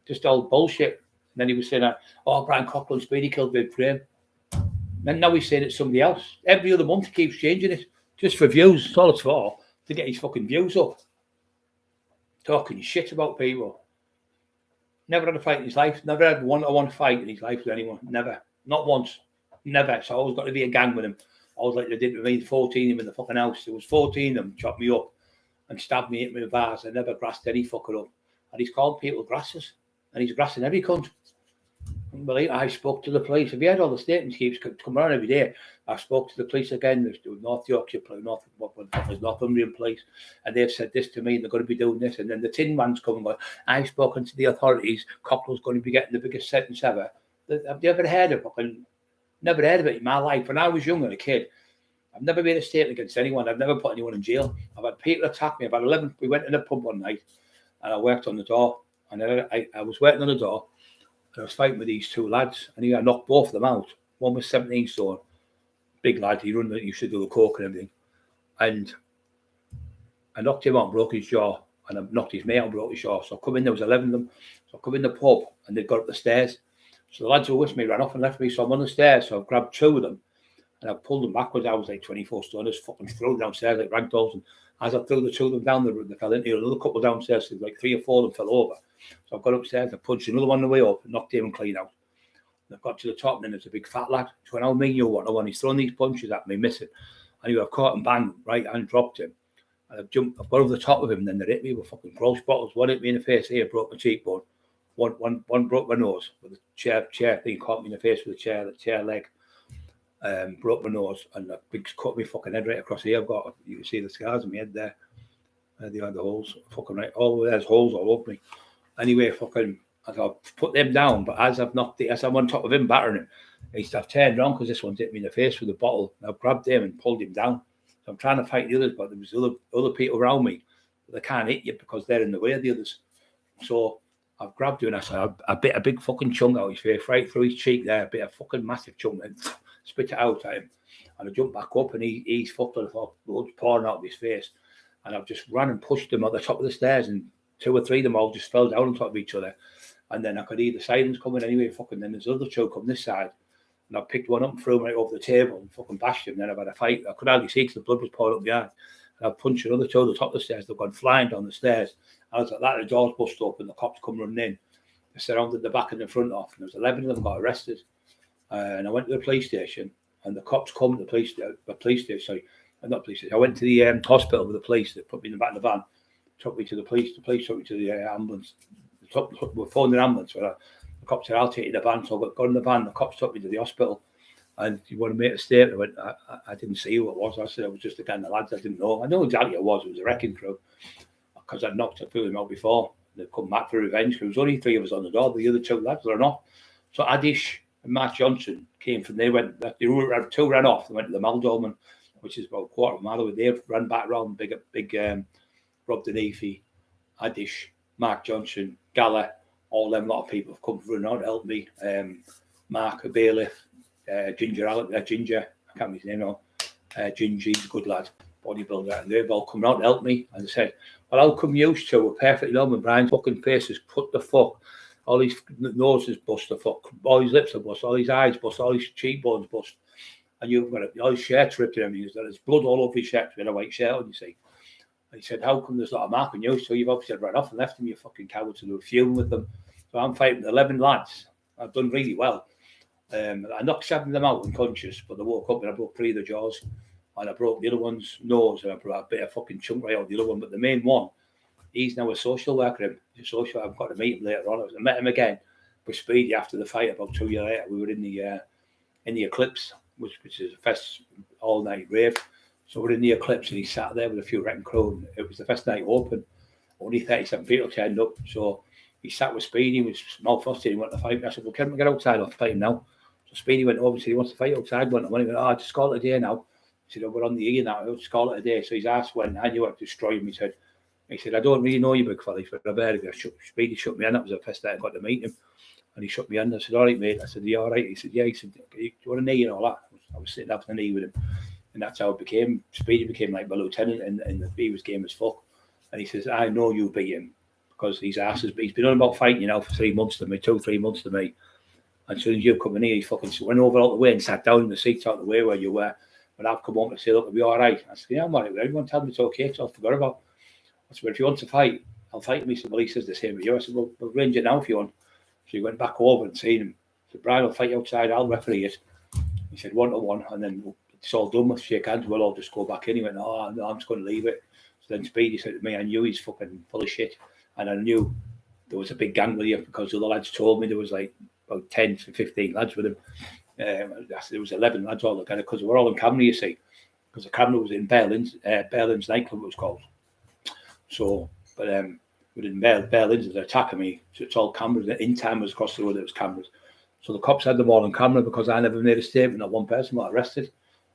just all bullshit. And then he was saying that, Brian Cockerill and Speedy killed Big Frame. And now he's saying it's somebody else. Every other month he keeps changing it, just for views. That's all it's for. To get his fucking views up. Talking shit about people. Never had a fight in his life. Never had one-on-one fight in his life with anyone. Never. Not once. Never. It's always got to be a gang with him. I was like they did with me, 14 of them in the fucking house. There was 14 of them, chopped me up and stabbed me, hit me with bars. I never grassed any fucker up. And he's called people grassers. And he's grassing every cunt. Unbelievable. I spoke to the police. Have you heard all the statements? He keeps coming around every day. I spoke to the police again. There's North Yorkshire Police, Northumbrian Police, and they've said this to me. And they're going to be doing this, and then the Tin Man's coming. Going, I've spoken to the authorities. Cockerill's going to be getting the biggest sentence ever. Have you ever heard of it? Never heard of it in my life. When I was young and a kid, I've never made a statement against anyone. I've never put anyone in jail. I've had people attack me. About 11, we went in a pub one night, and I worked on the door, and I was working on the door. I was fighting with these two lads, and I knocked both of them out. One was 17 stone, big lad. He used to do the coke and everything. And I knocked him out, broke his jaw, and I knocked his mate out, broke his jaw. So I come in, there was 11 of them. So I come in the pub, and they'd got up the stairs. So the lads who were with me ran off and left me. So I'm on the stairs. So I grabbed two of them, and I pulled them backwards. I was like 24 stone. I just fucking threw them downstairs like ragdolls. And as I threw the two of them down, they fell into another couple downstairs. So like 3 or 4 of them fell over. So I've got upstairs, I punched another one on the way up, and knocked him clean out. And I've got to the top, and then there's a big fat lad. He went, how mean you want? And he's throwing these punches at me, missing. Anyway, I've caught him, bang, right hand, dropped him. And I've got over the top of him, and then they hit me with fucking gross bottles. One hit me in the face here, broke my cheekbone. One broke my nose with the chair thing, caught me in the face with the chair leg. Broke my nose, and a big cut me fucking head right across here. You can see the scars on my head there. They had the holes, fucking right. There's holes all over me. Anyway, fucking, I've put them down, but as I'm on top of him battering him, I've turned around because this one's hit me in the face with a bottle. And I've grabbed him and pulled him down. So I'm trying to fight the others, but there was other people around me. But they can't hit you because they're in the way of the others. So I've grabbed him and I bit a big fucking chunk out of his face, right through his cheek there, a bit of fucking massive chunk, and spit it out at him. And I jumped back up, and he's fucked on the floor, blood's pouring out of his face. And I've just ran and pushed him at the top of the stairs, and 2 or 3 of them all just fell down on top of each other. And then I could hear the sirens coming anyway, fucking, then there's other 2 come this side. And I picked one up and threw him right over the table and fucking bashed him. Then I've had a fight. I could hardly see because the blood was pouring up behind. And I punched another 2 at the top of the stairs. They've gone flying down the stairs. I was like that, the doors bust up and the cops come running in. They surrounded the back and the front off. And there was 11 of them got arrested. And I went to the police station, and the cops come to the police station, sorry. Not police. I went to the hospital with the police. They put me in the back of the van, took me to the police. The police took me to the ambulance. We phoned an ambulance. The cops said, "I'll take you to the van." So I got in the van. The cops took me to the hospital. And you want to make a statement? I went, I didn't see who it was. I said, it was just a gang of lads I didn't know. I know exactly who it was. It was a wrecking crew because I'd knocked a few of them out before. They'd come back for revenge. There was only 3 of us on the door. The other 2 lads were not. So Adish and Mark Johnson came from. They 2 ran off. They went to the Maldorman, which is about a quarter of a mile away. They ran back around, big Rob Denefi, Adish, Mark Johnson, Gala, all them lot of people have come running out to help me. Mark, a bailiff, Ginger, I can't remember his name now. Gingy's a good lad, bodybuilder, and they've all come out to help me. And they said, well, how come you 2 were perfectly normal? Brian's fucking face is put the fuck. All his noses bust the fuck. All his lips are bust. All his eyes bust. All his cheekbones bust. And you've got all his shirts ripped and everything. There's blood all over his shirt with a white shirt on, you see. And he said, how come there's not a mark on you? So you've obviously ran off and left him, you fucking cowards, and they were fuming with them. So I'm fighting 11 lads. I've done really well. I knocked 7 of them out unconscious, but they woke up and I broke 3 of the jaws. And I broke the other one's nose, and I broke a bit of fucking chunk right out the other one. But the main one, he's now a social worker. He's a social. I've got to meet him later on. I met him again with Speedy after the fight about 2 years later. We were in the Eclipse, which is a fest all-night rave. So we're in the Eclipse, and he sat there with a few wrecking crew. It was the first night open. Only 37 people turned up. So he sat with Speedy, he was malfussed, he wanted to fight. I said, well, can we get outside? I'll fight him now. So Speedy went over and said, he wants to fight outside. He went, just call it a day now. He said, we're on the ear now, just call it a day. So his ass went, I knew I could destroy him. He said, I don't really know you, big fella, but I've heard of you. Speedy shook me hand. That was the first day I got to meet him. And he shook me hand. I said, all right, mate. I said, you all right? He said, yeah. He said, do you want a knee and all that? I was sitting up on the knee with him. And that's how it became. Speedy became like my lieutenant, and he was game as fuck. And he says, I know you beat him because he's been on about fighting, 3 months to me, 2-3 months to me. And as soon as you come in here, he fucking went over all the way and sat down in the seats out the way where you were. But I've come home to say, look, it'll be all right. I said, yeah, I'm all right. Everyone tell me it's okay, so I forgot about. I said, well, if you want to fight, I'll fight him. He said, well, he says the same with you. I said, well, we'll arrange it now if you want. So he went back over and seen him. I said, Brian, I'll fight you outside. I'll referee it. He said 1-1, and then it's all done with shake hands, we'll all just go back in. He went, oh, no, I'm just going to leave it. So then Speedy said to me, I knew he's fucking full of shit. And I knew there was a big gang with you because the other lads told me there was like about 10 to 15 lads with him. There was 11 lads all together because we're all in camera, you see. Because the camera was in Berlin's nightclub, it was called. So, but within Berlin's, they're attacking me. So it's all cameras. In time was across the road, it was cameras. So the cops had them all on camera because I never made a statement that one person got arrested.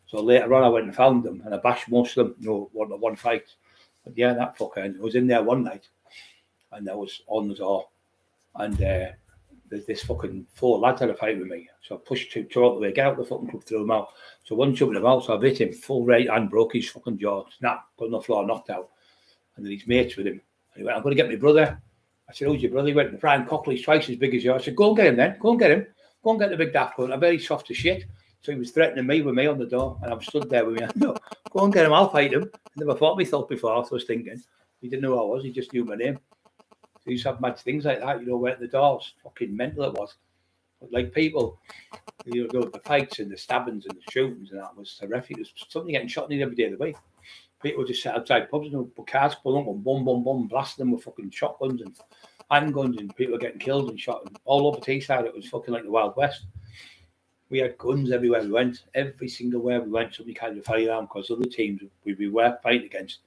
So later on, I went and found them and I bashed most of them, one fight. But yeah, that fucker, I was in there one night and I was on the door and there's this fucking 4 lads had a fight with me. So I pushed two out the way, get out the fucking club, threw them out. So one jumped him out, so I hit him full right hand, broke his fucking jaw, snapped, put on the floor, knocked out. And then his mates with him. And he went, I'm going to get my brother. I said, who's your brother? He went, Brian Cockerill, twice as big as you. I said, go and get him then. Go and get him. Go and get the big daft cunt. I'm very soft as shit. So he was threatening me with me on the door. And I'm stood there with me. No, go and get him. I'll fight him. I never fought myself before, so I was thinking. He didn't know who I was. He just knew my name. So he used to have mad things like that, where at the doors. Fucking mental it was. But like people, the fights and the stabbings and the shootings and that was horrific. There's somebody getting shot in every day of the week. People just sit outside pubs and put cars pulling up and boom, blasting them with fucking shotguns and handguns, and people are getting killed and shot. And all over Teesside, it was fucking like the Wild West. We had guns everywhere we went. Every single where we went, somebody carried a firearm because other teams we were fighting against.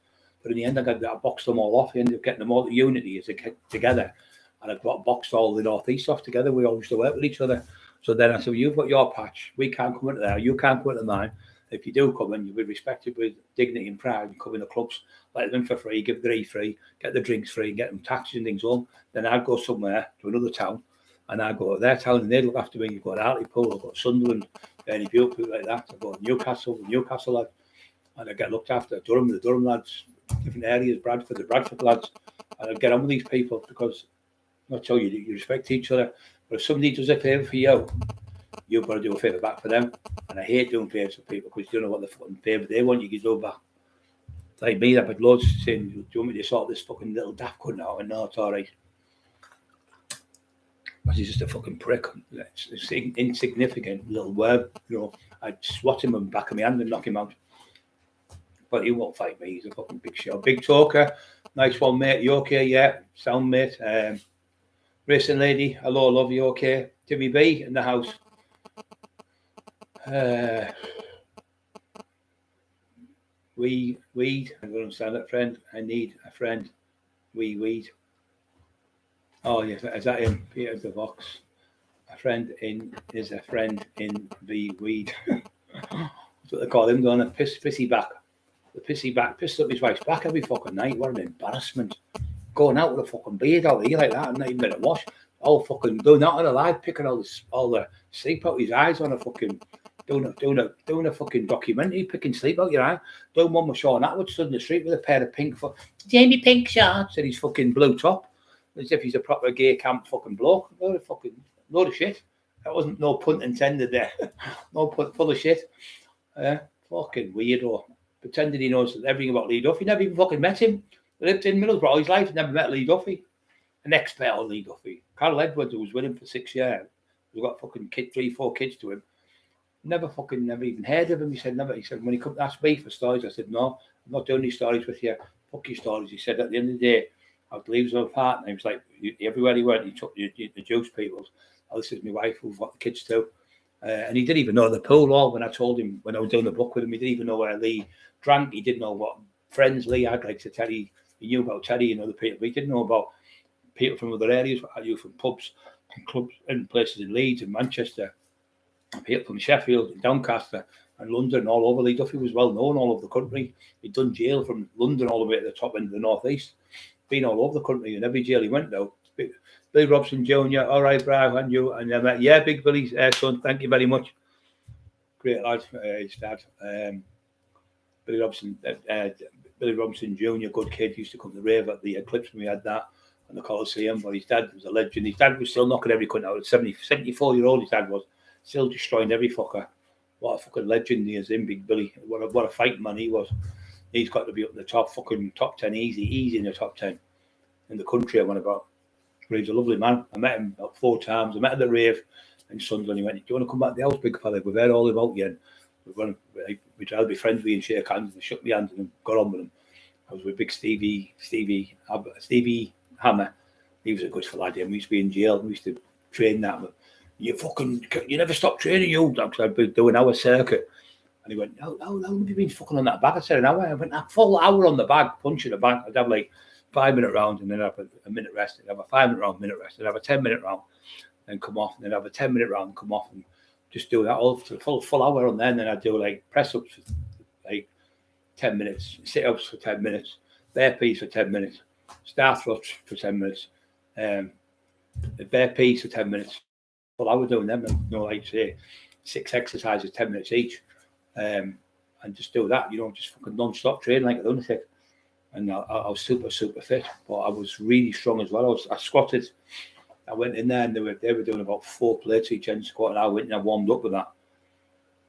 But in the end, I boxed them all off. I ended up getting them all to unity as a together. And I got boxed all the Northeast off together. We all used to work with each other. So then I said, well, you've got your patch. We can't come into there. You can't come into mine. If you do come in, you'll be respected with dignity and pride and come in the clubs, let them in for free, give the free, get the drinks free, get them taxis and things home. Then I'd go somewhere to another town and I'd go to their town and they'd look after me. You've got Hartlepool, I've got Sunderland, any people like that. I've got Newcastle lad, and I get looked after. Durham, the Durham lads, different areas, Bradford, the Bradford lads. And I'd get on with these people because not so you respect each other. But if somebody does a favour for you, you've got to do a favour back for them. And I hate doing favours for people because you don't know what the fucking favour they want you to do back. Like me, I've had loads saying, do you want me to sort this fucking little daft cunt out? And no, it's all right. But he's just a fucking prick. It's insignificant little word. I'd swat him on the back of my hand and knock him out. But he won't fight me. He's a fucking big show. Big talker. Nice one, mate. You okay? Yeah. Sound, mate. Racing lady. Hello, love you. Okay. Timmy B in the house. Weed. I don't understand that, friend. I need a friend. Weed. Oh, yes. Is that him? Peter the Vox. A friend is a friend in the weed. That's what they call him, don't they? Pissy back. The pissy back. Pissed up his wife's back every fucking night. What an embarrassment. Going out with a fucking beard out here like that and not even been a wash. All fucking doing that on a lad, picking all the sleep out his eyes on a fucking doing a fucking documentary, picking sleep out your eye. Doing one with Sean Atwood stood in the street with a pair of Jamie pink shorts and his fucking blue top, as if he's a proper gay camp fucking bloke. Load of shit. That wasn't no pun intended there. No pun, full of shit. Fucking weirdo. Pretending he knows everything about Lee Duffy. Never even fucking met him. He lived in Middlesbrough all his life. Never met Lee Duffy. An expert on Lee Duffy. Carl Edwards, who was with him for 6 years, who got fucking 3-4 kids to him. Never even heard of him. He said when he come to ask me for stories, I said no, I'm not doing these stories with you. Fuck your stories. He said at the end of the day, I would leave him apart. And he was like, everywhere he went, he took the Jewish peoples. Oh, this is my wife who've got the kids too. And he didn't even know the pool all when I told him, when I was doing the book with him, he didn't even know where Lee drank. He didn't know what friends Lee had, like to Teddy. He knew about Teddy and other people, but he didn't know about people from other areas. I knew from pubs and clubs and places in Leeds and Manchester, people from Sheffield and Doncaster and London, all over. Lee Duffy was well known all over the country. He'd done jail from London all the way to the top end of the northeast. Been all over the country, and every jail he went though. Billy Robson Jr., all right, Brad, and you, and yeah, Big Billy's son, thank you very much. Great lad, his dad. Billy Robson Jr., good kid, used to come to the rave at the Eclipse when we had that, and the Coliseum. But his dad was a legend. His dad was still knocking every cunt out. 74-year-old his dad was, still destroying every fucker. What a fucking legend he is in, Big Billy. What a fighting man he was. He's got to be up in the top 10, easy in the top 10 in the country. I went about. He's a lovely man. I met him about 4 times. I met him at the rave in Sunderland. He went, do you want to come back to the house, big fella? We've heard all about you. And we'd rather be friends with you and shake hands, and shook my hands and got on with them. I was with big Stevie Hammer. He was a good lad, and we used to be in jail. We used to train that. You never stop training, you. Because I'd be doing our circuit. And he went, how long have you been fucking on that bag? I said, an hour. I went, a full hour on the bag, punching the bag. I'd have like 5-minute rounds and then have a minute rest. I'd have a 5-minute round, minute rest. I'd have a 10-minute round, then come off. And then have a 10-minute round, come off, and just do that all for the full hour on there. And then I'd do like press ups for like 10 minutes, sit ups for 10 minutes, burpees for 10 minutes, star thrusts for 10 minutes, burpees for 10 minutes. Well, I was doing them, like say 6 exercises, 10 minutes each. And just do that, just fucking non-stop training like a lunatic. And I was super fit, but I was really strong as well. I squatted. I went in there and they were doing about 4 plates each end squat, and I went and I warmed up with that.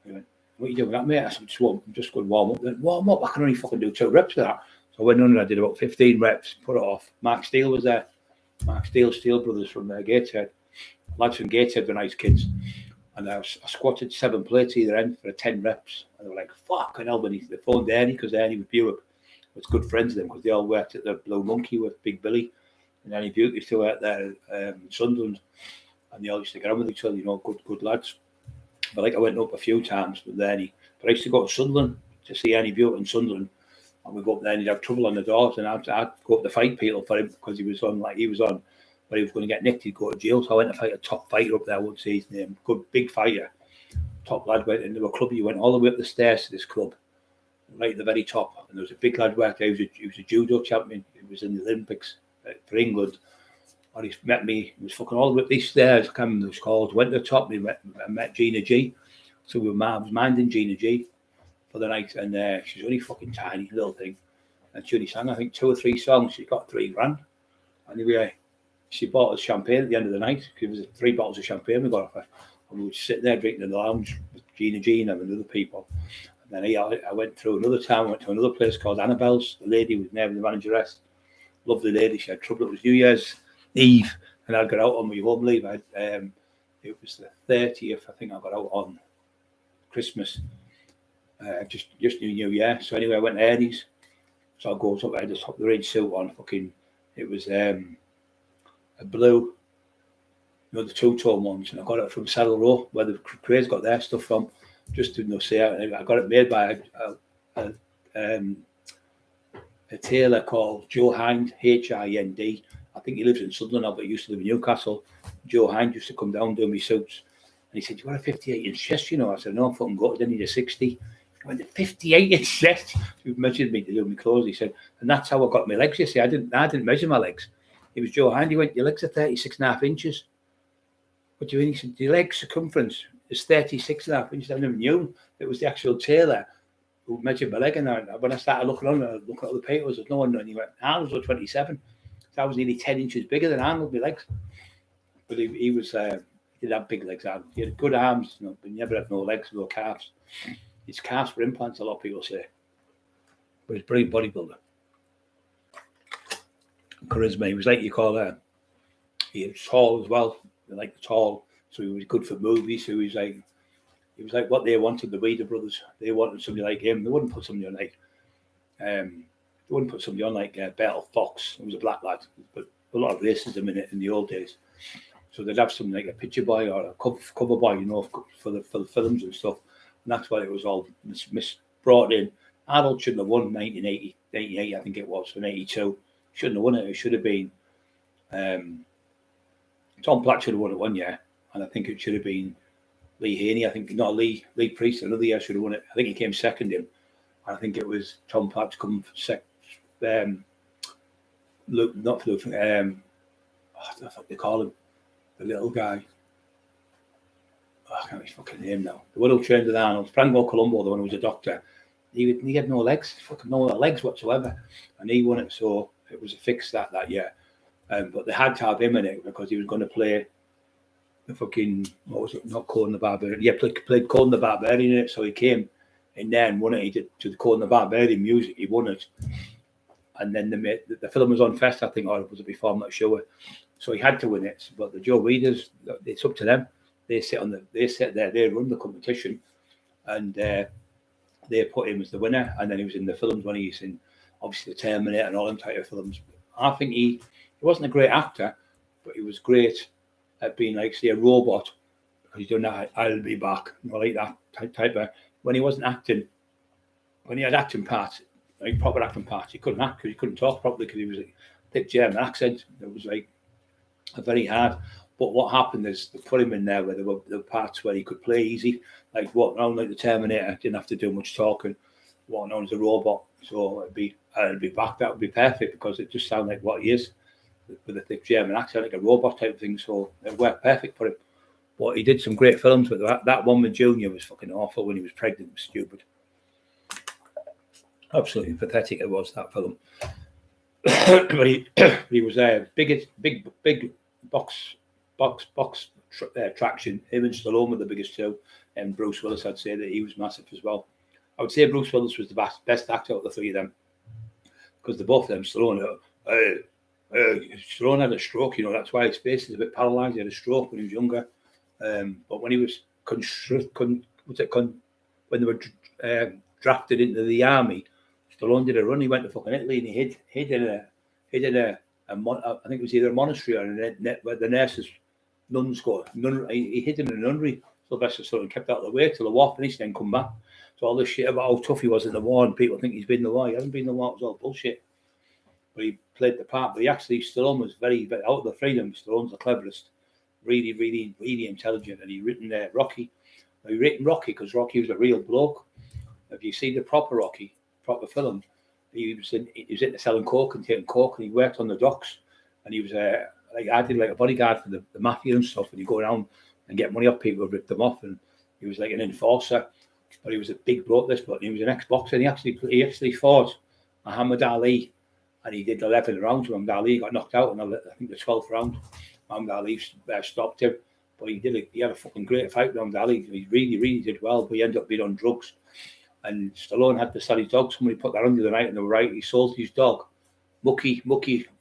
He went, what are you doing with that, mate? I said, I'm just going to warm up. Then warm up? I can only fucking do 2 reps of that. So I went on and I did about 15 reps, put it off. Mark Steele was there. Mark Steele, Steel Brothers from Gateshead. Lads from Gateshead were nice kids. And I squatted 7 plates either end for 10 reps. And they were like, fucking hell, when they phoned Ernie, because Ernie with Buick was good friends with them, because they all worked at the Blue Monkey with Big Billy. And Ernie Buick used to work there in Sunderland. And they all used to get on with each other, good lads. But like I went up a few times with Ernie. But I used to go to Sunderland to see Ernie Buick in Sunderland. And we'd go up there and he'd have trouble on the doors. And I'd go up to fight people for him, because he was on, but he was going to get nicked, he'd go to jail. So I went to fight a top fighter up there, I won't say his name, good big fighter. Top lad went into a club, he went all the way up the stairs to this club, right at the very top. And there was a big lad working there, he was a judo champion, he was in the Olympics for England. And he met me, he was fucking all the way up these stairs, I can't remember what it was called, went to the top, and I met Gina G. So I was minding Gina G for the night, and she's only fucking tiny, little thing. And she only sang, I think, 2 or 3 songs, she got $3,000. Anyway, she bought us champagne at the end of the night. It was 3 bottles of champagne we got off her. And we would sit there drinking in the lounge with Gina and other people. And then I went through another town, went to another place called Annabelle's. The lady was never the manageress. Lovely lady. She had trouble. It was New Year's Eve, and I'd got out on my home leave. It was the 30th, I think I got out on Christmas. Just New Year. So anyway, I went to Ernie's. So I goes up, I had the top of the range suit on. It was a blue, the 2-tone ones, and I got it from Saddle Row, where the Craze got their stuff from. Just to say, I got it made by a tailor called Joe Hind, Hind. I think he lives in Sunderland now, but he used to live in Newcastle. Joe Hind used to come down doing my suits, and he said, "You got a 58-inch chest, I said, "No, I fucking got it. I need a 60." He went, "A 58-inch chest?" He measured me to do my clothes. He said, and that's how I got my legs. You see, I didn't measure my legs. It was Joe Hind. He went, "Your legs are 36.5 inches. What do you mean?" He said, "Your leg circumference is 36.5 inches. I never knew it was the actual tailor who measured my leg." And when I started looking at the papers, there's no one. And he went, "Arnold's was 27. So I was nearly 10 inches bigger than Arnold, my legs." But he did have big legs. He had good arms, but he never had no legs, no calves. His calves were implants, a lot of people say. But he's a brilliant bodybuilder. Charisma. He was like you call that. He was tall as well. They like the tall, so he was good for movies. So he was like what they wanted. The Weeder brothers. They wanted somebody like him. They wouldn't put somebody on like Bell Fox. He was a black lad, but a lot of racism in the old days. So they'd have something like a picture boy or a cover boy, for the films and stuff. And that's why it was all brought in. Arnold shouldn't have won 1980, 88, I think it was, from 82. Shouldn't have won it. It should have been Tom Platt should have won it one year, and I think it should have been Lee Haney. I think not Lee Priest. Another year should have won it. I think he came second in. I think it was Tom Platt coming second. Luke, not Luke. I don't know what they call him. The little guy. I can't remember his fucking name now. The one who trained with Arnold, Franco Colombo, the one who was a doctor. He had no legs, fucking no legs whatsoever, and he won it. So it was a fix that year. But they had to have him in it because he was going to play the fucking, what was it? Not Conan the Barbarian. Yeah, played Conan the Barbarian in it. So he came in there and won it. He did to the Conan the Barbarian music. He won it, and then the film was on Fest, I think, or was it before? I'm not sure. So he had to win it. But the Joe Weeders, it's up to them. They sit there. They run the competition. and they put him as the winner, and then he was in the films when he's in, obviously, the Terminator and all them type of films. I think he wasn't a great actor, but he was great at being like, say, a robot, because he's done that, I'll be back, like that type of, when he wasn't acting, when he had acting parts, like proper acting parts, he couldn't act because he couldn't talk properly because he was like thick German accent. It was like very hard. But what happened is they put him in there where there were the parts where he could play easy, like walking around like the Terminator, didn't have to do much talking, walking around as a robot. So it'd be back. That would be perfect because it just sounded like what he is with a thick German accent, like a robot type of thing. So it worked perfect for him. But he did some great films, but that one with Junior was fucking awful when he was pregnant. It was stupid. Absolutely pathetic it was, that film. But he was a big box traction. Him and Stallone were the biggest two, and Bruce Willis, I'd say that he was massive as well. I would say Bruce Willis was the best actor out of the three of them, because the both of them, Stallone had a stroke, you know, that's why his face is a bit paralysed. He had a stroke when he was younger, but when he was when they were drafted into the army, Stallone did a run. He went to fucking Italy and he hid in a I think it was either a monastery or where the nurses, nuns go. He hid in a nunnery. Sylvester Stallone kept out of the way till the war finished, then come back. So all this shit about how tough he was in the war, and people think he's been in the war. He hasn't been in the war. It was all bullshit. But he played the part. But Stallone was very, very out of the three of them. Stallone's the cleverest, really, really, really intelligent, and he written Rocky. He written Rocky because Rocky was a real bloke. If you see the proper film, he was into selling coke and taking coke, and he worked on the docks, and he was I did like a bodyguard for the mafia and stuff, and he'd go around and get money off people who ripped them off, and he was like an enforcer. But he was a big bloke, this, but he was an ex-boxer, and he actually fought Muhammad Ali, and he did 11 rounds with Muhammad Ali. He got knocked out in I think the 12th round. Muhammad Ali stopped him, but he had a fucking great fight with Muhammad Ali. He really, really did well, but he ended up being on drugs. And Stallone had to sell his dog. Somebody put that under the night, and they were right. He sold his dog, Mucky,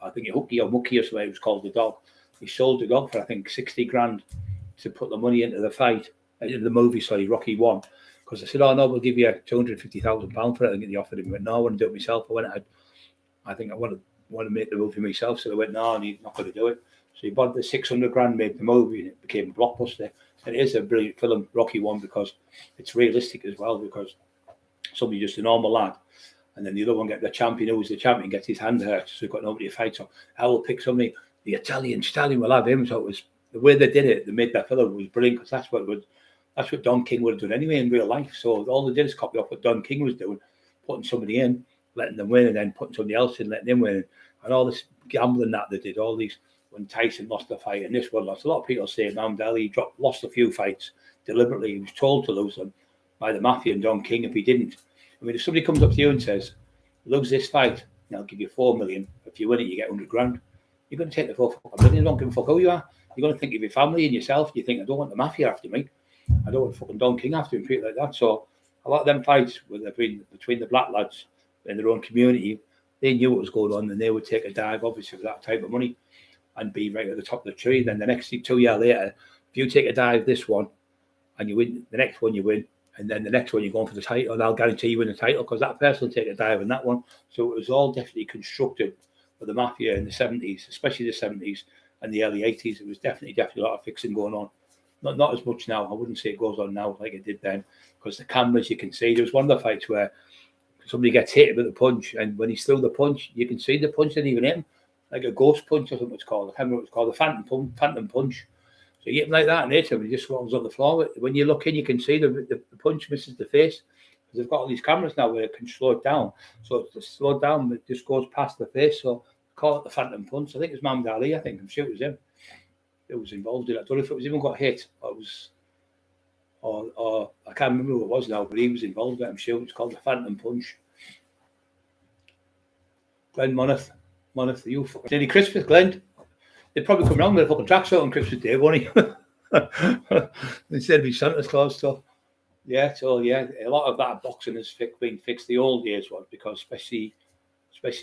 I think Hooky or Mucky or something it was called, the dog. He sold the dog for I think 60 grand to put the money into the fight, into the movie. Sorry, Rocky 1. Because I said, "Oh no, we'll give you £250,000 for it." And he offered him. He went, "No, I want to do it myself." I think I want to make the movie myself. So they went, "No, and he's not going to do it." So he bought the 600 grand, made the movie, and it became a blockbuster. And it is a brilliant film, Rocky 1, because it's realistic as well. Because somebody just a normal lad, and then the other one get the champion, who was the champion, gets his hand hurt, so he's got nobody to fight. So I will pick somebody. The Italian will have him. So it was the way they did it. They made that film was brilliant, because that's what Don King would have done anyway in real life. So all they did is copy off what Don King was doing, putting somebody in, letting them win, and then putting somebody else in, letting them win, and all this gambling that they did. All these, when Tyson lost the fight and this one lost. A lot of people say Muhammad Ali lost a few fights deliberately. He was told to lose them by the mafia and Don King if he didn't. I mean, if somebody comes up to you and says, "Lose this fight, and I'll give you 4 million. If you win it, you get 100 grand." You're going to take the 4 million. Don't give a fuck who you are. You're going to think of your family and yourself. You think, "I don't want the mafia after me. I don't want fucking Don King after me," and like that. So a lot of them fights were between the black lads in their own community. They knew what was going on, and they would take a dive, obviously, for that type of money, and be right at the top of the tree. Then the next 2 years later, if you take a dive this one and you win, the next one you win. And then the next one you're going for the title, and I'll guarantee you win the title, because that person will take a dive in that one. So it was all definitely constructed for the mafia in the 70s, especially the 70s and the early 80s. It was definitely a lot of fixing going on. Not as much now. I wouldn't say it goes on now like it did then, because the cameras, you can see. There was one of the fights where somebody gets hit with a punch, and when he's through the punch, you can see the punch didn't even hit him, like a ghost punch or something it's called. I can't remember what it's called, the phantom punch. So you get him like that and hit him, he just falls on the floor. When you look in, you can see the punch misses the face, because they've got all these cameras now where it can slow it down. So to slow it down, it just goes past the face. So call it the phantom punch. I think it's Muhammad Ali. I'm sure it was him. It was involved in it. I don't know if it was even got hit or I can't remember who it was now, but he was involved in it. I'm sure it was called the phantom punch. Glenn Moneth, you fucking Merry Christmas, Glenn. They'd probably come around with a fucking tracksuit on Christmas Day, won't he? Instead of his Santa's Claus stuff. Yeah, so yeah, a lot of that boxing has been fixed. The old days was, because especially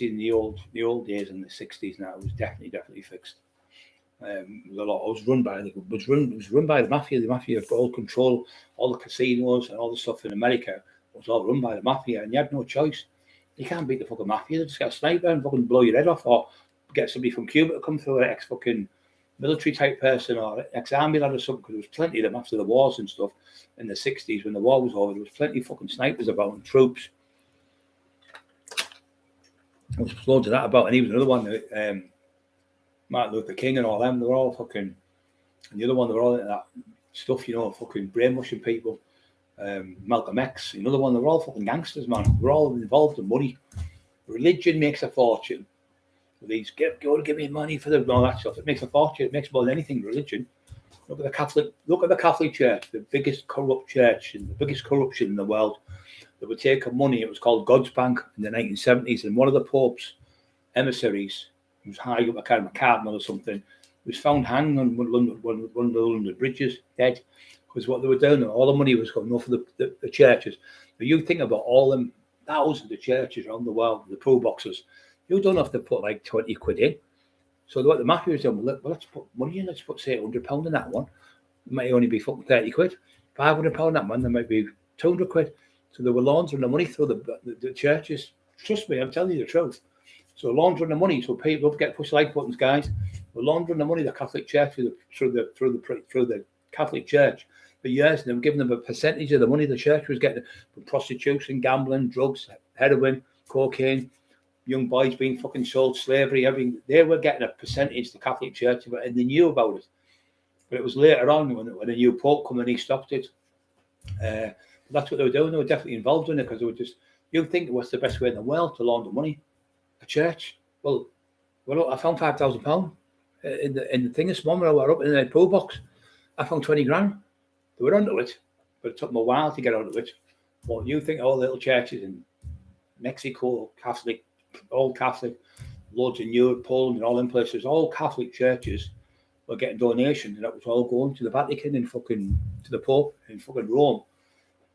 in the old days in the 60s now, it was definitely fixed. It was run by the mafia. The mafia had all control, all the casinos and all the stuff in America was all run by the mafia, and you had no choice. You can't beat the fucking mafia. They just get a sniper and fucking blow your head off, or get somebody from Cuba to come through, an ex fucking military type person or ex army lad or something. Because there was plenty of them after the wars and stuff in the 60s when the war was over. There was plenty of fucking snipers about and troops. There was loads of that about, and he was another one. Martin Luther King and all them, they were all fucking, and the other one, they were all into that stuff, fucking brainwashing people. Malcolm X, another one, they were all fucking gangsters, man. We're all involved in money. Religion makes a fortune. These, go give me money for all that stuff. It makes a fortune. It makes more than anything, religion. Look at the Catholic Church, the biggest corrupt church and the biggest corruption in the world. They were taking money. It was called God's Bank in the 1970s, and one of the Pope's emissaries, who was high up, a kind of a cardinal or something, was found hanging on one of the London bridges, dead. Because what they were doing, all the money was going off for the churches. But you think about all them thousands of churches around the world, the pro boxers, you don't have to put like 20 quid in. So what the mafia was doing, well, let's put money in, let's put, say, £100 in that one. It might only be fucking 30 quid. £500 that one, there might be 200 quid. So they were laundering the money through the churches. Trust me, I'm telling you the truth. So laundering the money, so people don't get push like buttons, guys. We're laundering the money, the Catholic Church through the Catholic Church for years, and they were giving them a percentage of the money the church was getting from prostitution, gambling, drugs, heroin, cocaine, young boys being fucking sold, slavery, everything. They were getting a percentage, the Catholic Church, and they knew about it. But it was later on when a new Pope came and he stopped it. That's what they were doing. They were definitely involved in it because they were just, you think what's the best way in the world to launder money? A church. Well, I found £5,000 in the thing this morning. I were up in the pool box. I found 20 grand. They were onto it, but it took them a while to get onto it. Well, you think all little churches in Mexico, Catholic, all Catholic, loads in Europe, Poland, and all them places, all Catholic churches were getting donations, and that was all going to the Vatican and fucking to the Pope in fucking Rome.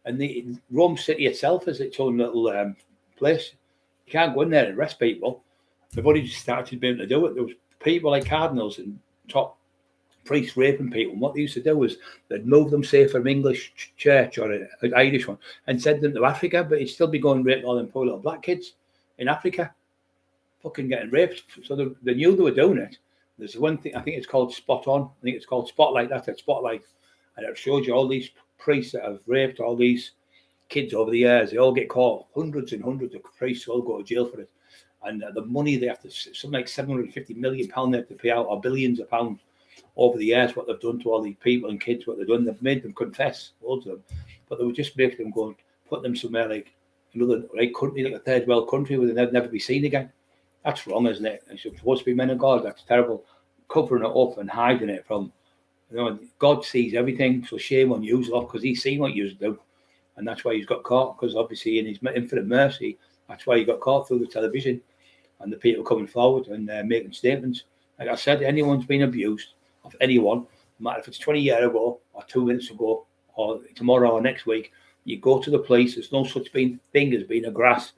And the Rome city itself is its own little place. You can't go in there and arrest people. They've only just started being able to do it. There was people like cardinals and top priests raping people. And what they used to do was they'd move them, say, from English church or an Irish one and send them to Africa, but he'd still be going raping all them poor little black kids in Africa, fucking getting raped. So they knew they were doing it. There's one thing, I think it's called Spot On. I think it's called Spotlight. That's it, Spotlight. And it shows you all these priests that have raped all these kids over the years. They all get caught. Hundreds and hundreds of priests all go to jail for it. And the money they have to, something like £750 million they have to pay out, or billions of pounds over the years, what they've done to all these people and kids, what they've done. They've made them confess, loads of them. But they would just make them go and put them somewhere like another country, like a third world country where they'll never be seen again. That's wrong, isn't it? It's supposed to be men of God. That's terrible. Covering it up and hiding it from, God sees everything. So shame on you, because he's seen what you do. And that's why he's got caught, because obviously in his infinite mercy, that's why he got caught through the television and the people coming forward and making statements. Like I said, anyone's been abused of anyone, no matter if it's 20 years ago or 2 minutes ago or tomorrow or next week, you go to the police. There's no such thing as being a grass.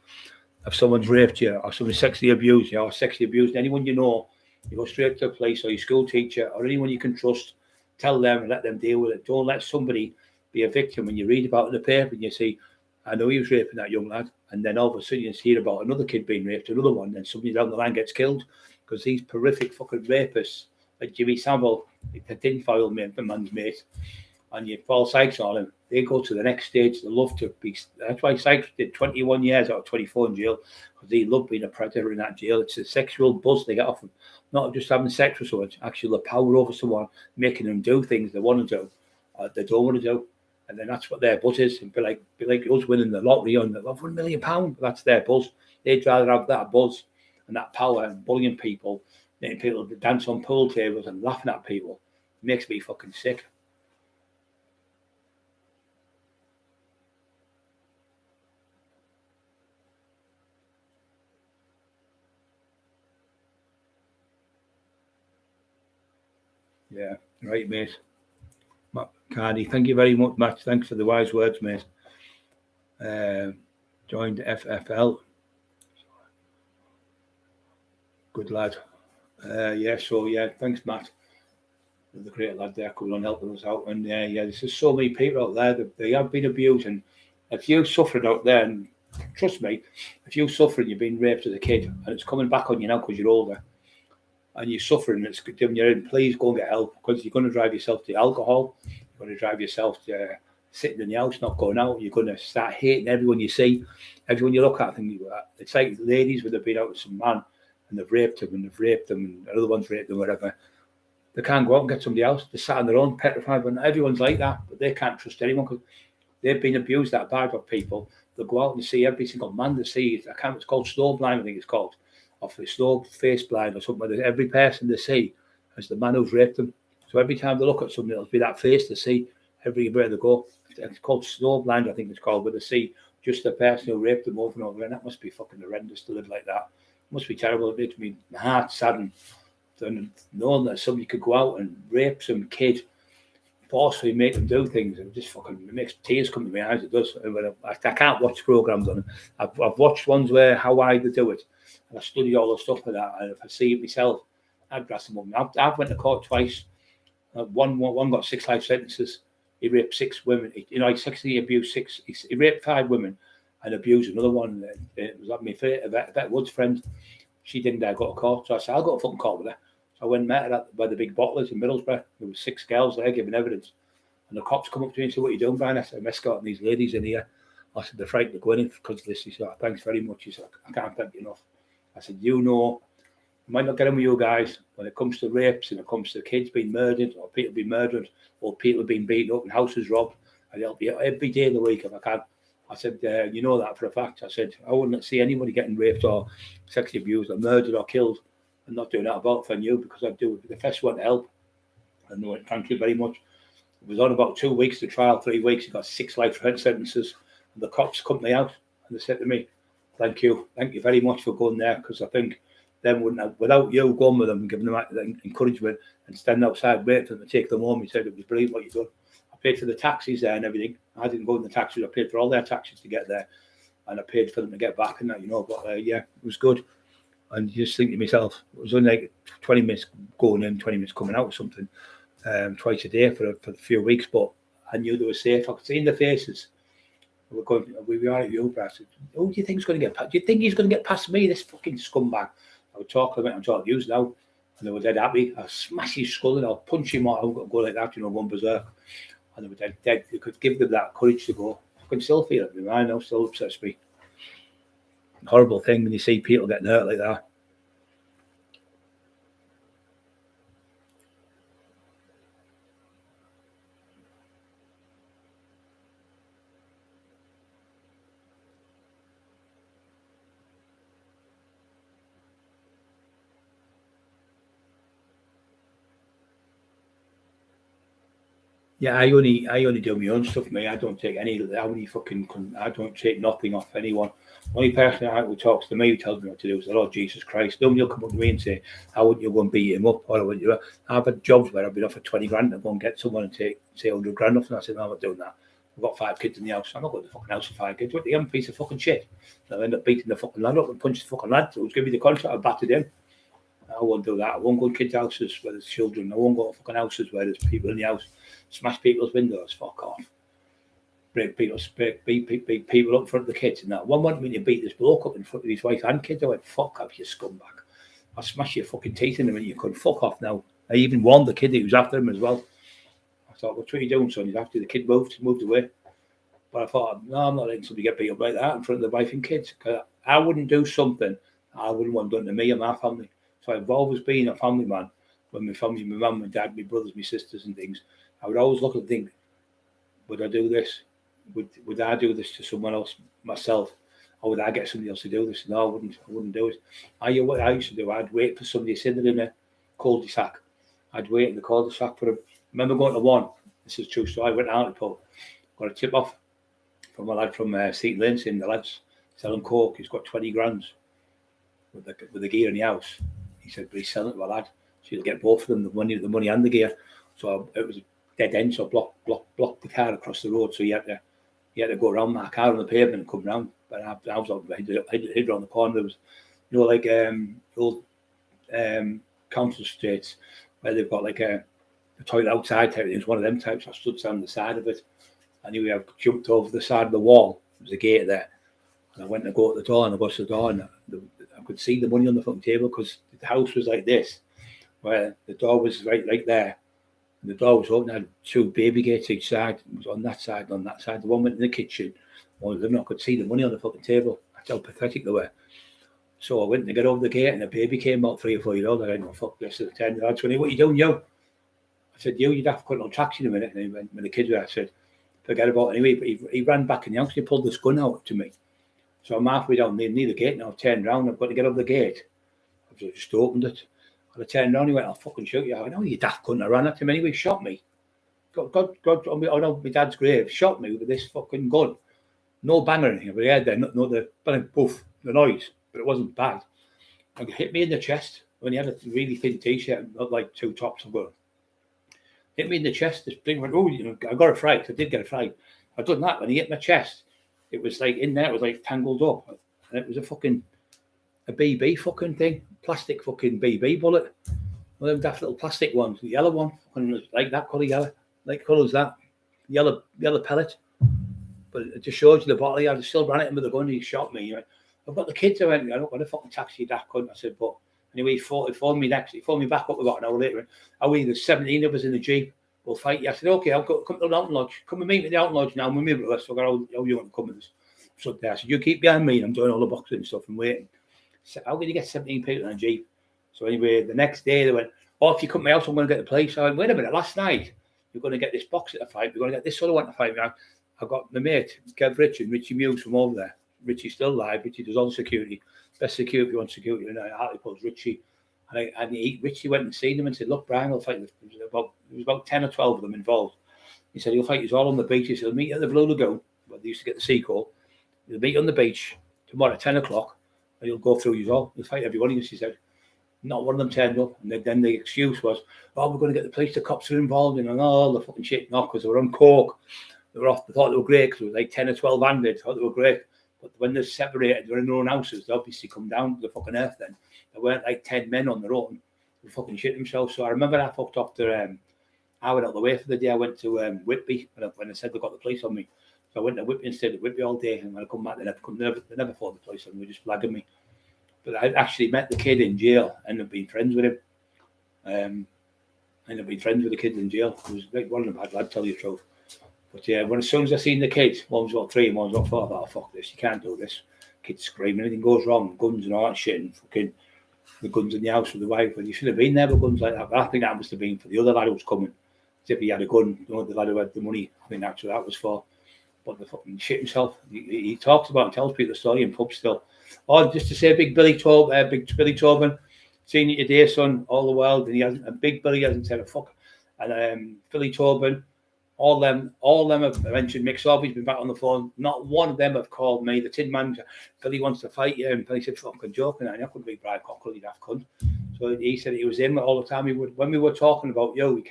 If someone's raped you or someone's sexually abused you or sexually abused anyone you know, you go straight to the police or your school teacher or anyone you can trust. Tell them and let them deal with it. Don't let somebody be a victim. When you read about it in the paper and you see, I know he was raping that young lad, and then all of a sudden you hear about another kid being raped, another one, and then somebody down the line gets killed because these horrific fucking rapists like Jimmy Savile, the tinfoil man's mate, and you fall Sykes on him, they go to the next stage. They love to be. That's why Sykes did 21 years out of 24 in jail, because they love being a predator in that jail. It's the sexual buzz they get off them, not just having sex with someone, actually the power over someone, making them do things they want to do, they don't want to do. And then that's what their buzz is. And be like us winning the lottery on the £1 million. That's their buzz. They'd rather have that buzz and that power and bullying people, making people dance on pool tables and laughing at people. It makes me fucking sick. Yeah, right, mate. Matt Cardi, thank you very much, Matt. Thanks for the wise words, mate. Joined FFL. Good lad. Thanks, Matt. the great lad there coming on helping us out. And there's just so many people out there that they have been abused. And if you're suffering out there, and trust me, if you're suffering, you've been raped as a kid, and it's coming back on you now because you're older, and you're suffering, it's doing you in, please go and get help, because you're going to drive yourself to alcohol, you're going to drive yourself to sitting in the house, not going out, you're going to start hating everyone you see, everyone you look at. It's like ladies when they've been out with some man, and they've raped them, and another one's raped them, whatever. They can't go out and get somebody else. They sat on their own, petrified. When everyone's like that, but they can't trust anyone because they've been abused that bad by people. They'll go out and see every single man they see. It's called snowblind, I think it's called, or snow face blind or something. Like that. Every person they see is the man who's raped them. So every time they look at somebody, it'll be that face they see everywhere they go. It's called snowblind, I think it's called, where they see just the person who raped them over and over. And that must be fucking horrendous to live like that. It must be terrible. It makes me my heart saddened. And knowing that somebody could go out and rape some kid, forcefully make them do things, it just fucking it makes tears come to my eyes. It does. I can't watch programs on it. I've watched ones where how they do it, and I study all the stuff like that. And if I see it myself, I'd grass them up. I've went to court twice. One got 6 life sentences. He raped 6 women. He abused 6. He raped 5 women and abused another one. It was like my Vet Woods friend. She didn't dare go to court, so I said, I'll go to fucking court with her. So I went and met her by the big bottlers in Middlesbrough. There was 6 girls there giving evidence. And the cops come up to me and said, what are you doing, Brian? I said, I'm escorting these ladies in here. I said, they're frightened of going in because of this. He said, thanks very much. He said, I can't thank you enough. I said, you might not get in with you guys when it comes to rapes and it comes to kids being murdered or people being murdered or people being beaten up and houses robbed. I'd help you every day of the week if I can. I said, you know that for a fact. I said, I wouldn't see anybody getting raped or sexually abused or murdered or killed and not doing that about for you because I'd do the first one to help. And thank you very much. It was on about 2 weeks to trial, 3 weeks. He got 6 life sentences. And the cops cut me out and they said to me, thank you very much for going there because I think them wouldn't have, without you going with them and giving them that encouragement and standing outside waiting for them to take them home. He said it was brilliant what you done. I paid for the taxis there and everything. I didn't go in the taxis. I paid for all their taxis to get there, and I paid for them to get back and that, But it was good. And you just think to myself, it was only like 20 minutes going in, 20 minutes coming out or something, twice a day for a few weeks. But I knew they were safe. I could see in their faces. We were at you, I said, who do you think is going to get past? Do you think he's going to get past me, this fucking scumbag? I would talk about it, I'm talking to you now. And they were dead happy. I'll smash his skull and I'll punch him out. I'll go like that, going berserk. And they were dead. You could give them that courage to go. I can still feel it in my mind now, still upsets me. Horrible thing when you see people getting hurt like that. Yeah, I only do my own stuff, mate. I don't take I don't take nothing off anyone. Only person who talks to me, who tells me what to do is the Lord Jesus Christ. Nobody will come up to me and say, how wouldn't you go and beat him up? Or wouldn't you? I've had jobs where I've been offered 20 grand and go and get someone and take, say, 100 grand off. And I said, no, I'm not doing that. I've got 5 kids in the house. I'm not going to the fucking house for 5 kids. What, the young piece of fucking shit? And I'll end up beating the fucking lad up and punch the fucking lad who's giving me the contract. I battered him. I won't do that. I won't go to kids' houses where there's children. I won't go to fucking houses where there's people in the house. Smash people's windows. Fuck off. Beat people up in front of the kids and that. One wanted me to beat this bloke up in front of his wife and kids. I went, fuck off, you scumbag. I'll smash your fucking teeth in him and you could fuck off now. I even warned the kid that he was after him as well. I thought, what are you doing, son? He's after the kid moved away. But I thought, no, I'm not letting somebody get beat up like that in front of the wife and kids. Cause I wouldn't do something I wouldn't want done to me and my family. So I've always been a family man. When my family, my mum, my dad, my brothers, my sisters and things, I would always look and think, would I do this? Would I do this to someone else, myself? Or would I get somebody else to do this? No, I wouldn't do it. What I used to do, I'd wait for somebody sitting in a cul-de-sac. I'd wait in the cul-de-sac for him. I remember going to one, this is true story, I went out to pub, got a tip off from a lad from Seaton Lane saying the lad's selling coke, he's got 20 grand with the gear in the house. He said, but he's selling it to a lad. So he'll get both of them, the money and the gear. So it was a dead end, so blocked the car across the road. So you had to go around my car on the pavement and come round. But I was out hid around the corner. There was, like old council estates where they've got like a toilet outside type. It was one of them types. I stood on the side of it. Anyway, I jumped over the side of the wall. There was a gate there. And I went to go to the door, and I got to the door, and I could see the money on the fucking table, because the house was like this, where the door was right there. And the door was open. I had 2 baby gates each side. It was on that side and on that side. The one went in the kitchen. One of them, I could see the money on the fucking table. That's how pathetic they were. So I went to get over the gate, and a baby came out 3 or 4 years old. I went, "Oh, fuck this." At 10, what are you doing, yo? I said, you'd have to put on taxi in a minute. And he went, when the kids were there, I said, forget about it anyway. But he ran back in the house, and he pulled this gun out to me. So I'm halfway down near the gate now. I've turned around. I've got to get over the gate. I've just opened it. And I turned around. He went, "I'll fucking shoot you." I went, "Oh, you daft cunt." I ran at him anyway. Shot me. God, my dad's grave. Shot me with this fucking gun. No bang or anything. But he had there, not the poof, the noise. But it wasn't bad. It hit me in the chest when he had a really thin t-shirt, not like 2 tops of gun. Hit me in the chest. This thing went, I got a fright. I did get a fright. I'd done that when he hit my chest. It was like in there, it was like tangled up. And it was a BB fucking thing. Plastic fucking BB bullet. One of them daft little plastic ones. The yellow one. Like that colour yellow. Like colour as that. Yellow pellet. But it just showed you the bottle. I still ran at him with the gun. He shot me. He went, "I've got the kids." I went, "I don't want a fucking taxi, daft cunt." I said, but anyway, he phoned me next. He phoned me back up about an hour later. There's 17 of us in the Jeep. We'll fight you. I said, "Okay, I'll come to the Mountain Lodge. Come and meet me at the Mountain Lodge now. We'll meet with us. So how you want to come with us?" So I said, "You keep behind me." I'm doing all the boxing and stuff and waiting. So how can you get 17 people in a Jeep? So anyway, the next day they went, "Oh, if you come to my house, I'm going to get the police." I went, "Wait a minute, last night you're going to get this boxer to fight. We're going to get this other one to fight." I've got my mate, Kev Richie Muse from over there. Richie's still alive. Richie does all the security. Best security if you want security. And Hartlepool's Richie. Richie went and seen him and said, "Look, Brian, I'll fight." There was about 10 or 12 of them involved. He said, "He'll fight us all on the beach." He said, "He'll meet you at the Blue Lagoon." But they used to get the sequel. "He'll meet you on the beach tomorrow at 10 o'clock. And he'll go through you all. He'll fight everybody." And she said, not one of them turned up. And then the excuse was, "Oh, we're going to get the police. The cops are involved." And all the fucking shit. Not because they were on coke. They were off. They thought they were great because it was like 10 or 12 handed. Thought they were great. But when they're separated, they're in their own houses. They obviously come down to the fucking earth then. There weren't like 10 men on their own. They fucking shit themselves. So I remember I fucked off to, I went out the way for the day. I went to Whitby when I said they got the police on me. So I went to Whitby and stayed at Whitby all day. And when I come back, they never thought the police on me. They were just flagging me. But I actually met the kid in jail. Ended up being friends with him. Ended up being friends with the kids in jail. It was like one of them bad lad, tell you the truth. But yeah, as soon as I seen the kids, one was about 3 and one was about 4, I thought, "Oh, fuck this, you can't do this." Kids screaming, anything goes wrong, guns and all that shit, and fucking the guns in the house with the wife. And you should have been there with guns like that. But I think that must have been for the other lad who was coming. As if he had a gun, the lad who had the money. I think that's what that was for. But the fucking shit himself. He talks about and tells people the story in pubs still. Oh, just to say, Big Billy Tobin, seen you today, son, all the world. And he hasn't, and Big Billy hasn't said a fuck. And Billy Tobin. All them have mentioned Mick Sorby's been back on the phone. Not one of them have called me. The Tin Man, Billy wants to fight you. And Billy said, "Fucking joking. I couldn't be Brian Cockerill, you daft cunt." So he said it was him all the time. When we were talking about you,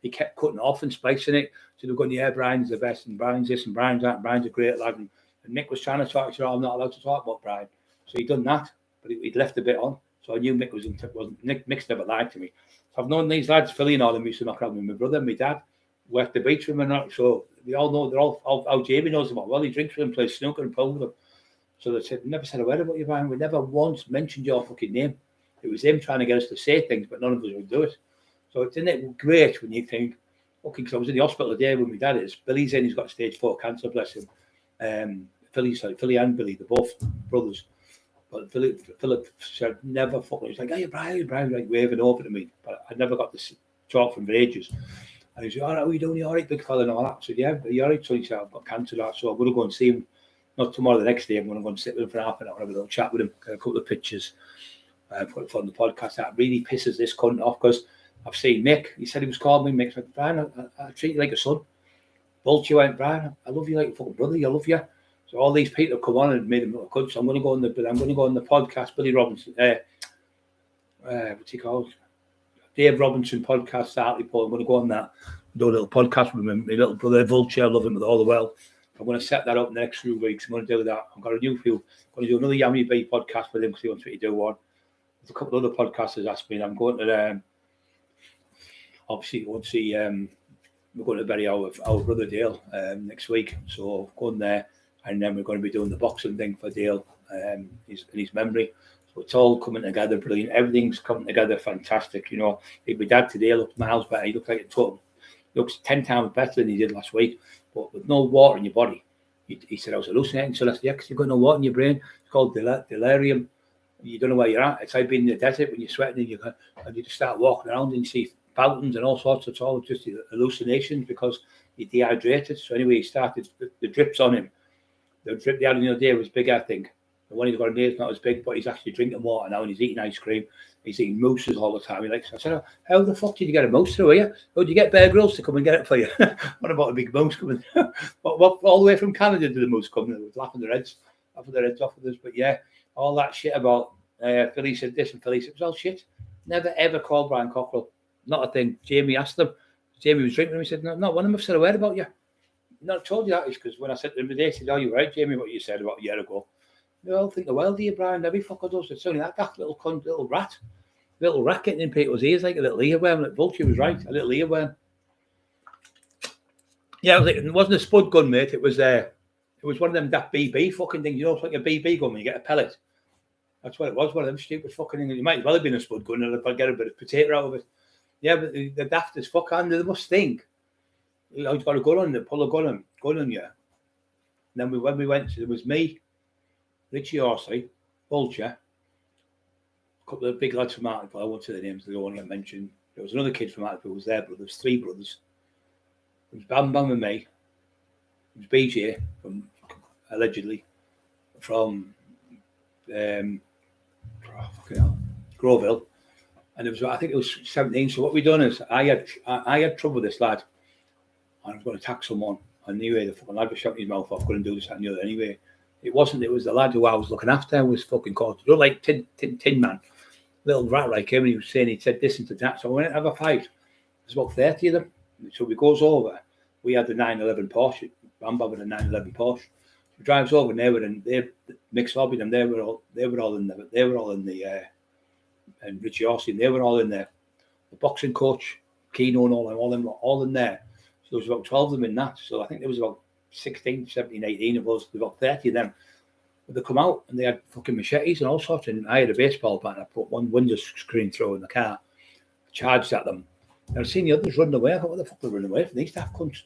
he kept cutting off and splicing it. So they're going, "Yeah, Brian's the best, and Brian's this, and Brian's that, and Brian's a great lad." And Mick was trying to talk. He said, "Oh, I'm not allowed to talk about Brian." So he'd done that, but he'd left a bit on. So I knew Mick wasn't. Mick's never lied to me. So I've known these lads, Philly and all them, used to knock around with my brother and my dad. Worked the beach with him and that, so we all know they're all how Jamie knows them all. Well, he drinks with them, plays snooker and pool with them. So they said, "Never said a word about you, Brian. We never once mentioned your fucking name." It was him trying to get us to say things, but none of us would do it. So isn't it great when you think, okay, because I was in the hospital the day when my dad is. Billy's in, he's got stage 4 cancer, bless him. Philly and Billy, they're both brothers. But Philip said, never fucking, he's like, "Hey, Brian," like waving over to me. But I never got to talk from for ages. And he said, "All right, what are you doing? You all right, big fella?" And all that. I said, "Yeah, are you all right?" So he said, "I've got cancer." So I'm going to go and see him. Not tomorrow, the next day. I'm going to go and sit with him for half an hour, have a little chat with him, get a couple of pictures, put it on the podcast. That really pisses this cunt off because I've seen Mick. He said he was calling me. Mick said, "Brian, I treat you like a son." Vulture went, "Brian, I love you like a fucking brother. I love you." So all these people have come on and made him look good. So I'm going to go on the podcast. Billy Robinson. What's he called? Dave Robinson podcast, Hartlepool. I'm going to go on that, do a little podcast with him. My little brother Vulture, I love him with all the well. I'm going to set that up in the next few weeks. I'm going to do that. I've got a new few. I'm going to do another Yummy B podcast with him because he wants me to do one. There's a couple of other podcasters asked me. I'm going to obviously, once we're going to bury our brother Dale next week, so going there, and then we're going to be doing the boxing thing for Dale in his memory. So it's all coming together brilliant. Everything's coming together fantastic. You know, my dad today looked miles better. He looks like a total. Looks 10 times better than he did last week, but with no water in your body. He said I was hallucinating. So that's because you've got no water in your brain. It's called delirium. You don't know where you're at. It's like being in the desert when you're sweating and you just start walking around and you see fountains and all sorts. It's all just hallucinations because you're dehydrated. So anyway, he started the drips on him. The drip they had the other day was big, I think. The one he's got in there is not as big, but he's actually drinking water now and he's eating ice cream. He's eating mousses all the time. I said, how the fuck did you get a mouse through here? How did you get Bear Grylls to come and get it for you? What about a big mouse coming? All the way from Canada did the mouse come? They was laughing their heads off of us. But yeah, all that shit about Philly said this and Philly said it was all shit. Never ever called Brian Cockerill. Not a thing. Jamie asked him. Jamie was drinking him. He said, no, not one of them have said a word about you. No, I told you that is because when I said to him today, he said, oh, you're right, Jamie, what you said about a year ago. They all think the world of you, Brian. Every fucker does. It's only that daft little cunt, little rat getting in people's ears like a little earworm. Like Vulture was right, a little earworm. Yeah, it wasn't a spud gun, mate. It was one of them daft BB fucking things. You know, it's like a BB gun when you get a pellet. That's what it was. One of them stupid fucking things. It might as well have been a spud gun, and I'd get a bit of potato out of it. Yeah, but the daftest fuck and they must think. He's got a gun on them, pull a gun on you. And then when we went, it was me, Richie Horsey, Vulture, a couple of big lads from Hartlepool. I won't say the names, they don't want to get mentioned. There was another kid from Hartlepool who was their brothers, 3 brothers. It was Bam Bam and me. It was BJ from allegedly from Groville. And I think it was 17. So what we done is I had trouble with this lad. And I was going to attack someone. And anyway, the fucking lad was shutting his mouth off, couldn't do this and the other. Anyway, it was the lad who I was looking after was fucking called, you know, like Tin Man. Little rat like him, and he was saying he'd said this and that. So I went to have a fight. There's about 30 of them. So he goes over. We had the 911 Porsche. Bam Bam with a 911 Porsche. He drives over and they mixed lobby them. They were all in the and Richie Austin, they were all in there. The boxing coach, Keno and all in there. So there was about 12 of them in that. So I think there was about 16, 17, 18 of us. There was about 30 of them. But they come out and they had fucking machetes and all sorts. And I had a baseball bat and I put one window screen through in the car, charged at them. And I've seen the others running away. I thought, what the fuck are they running away from? These daft cunts.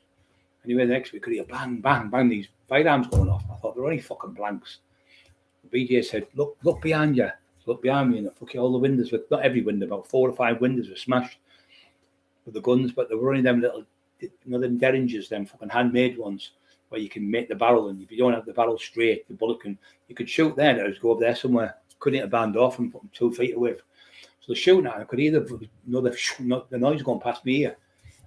Anyway, the next week, could hear bang, bang, bang, these firearms going off. I thought, they're only fucking blanks. The BJ said, look behind you. Look behind me, and fucking all the windows, not every window, about 4 or 5 windows were smashed with the guns, but they were only them little, them derringers, them fucking handmade ones, where you can make the barrel, and if you don't have the barrel straight, the bullet you could shoot there, and it would go up there somewhere. Couldn't hit a band off and put them 2 feet away. So the shooting at, I could either, the noise going past me here.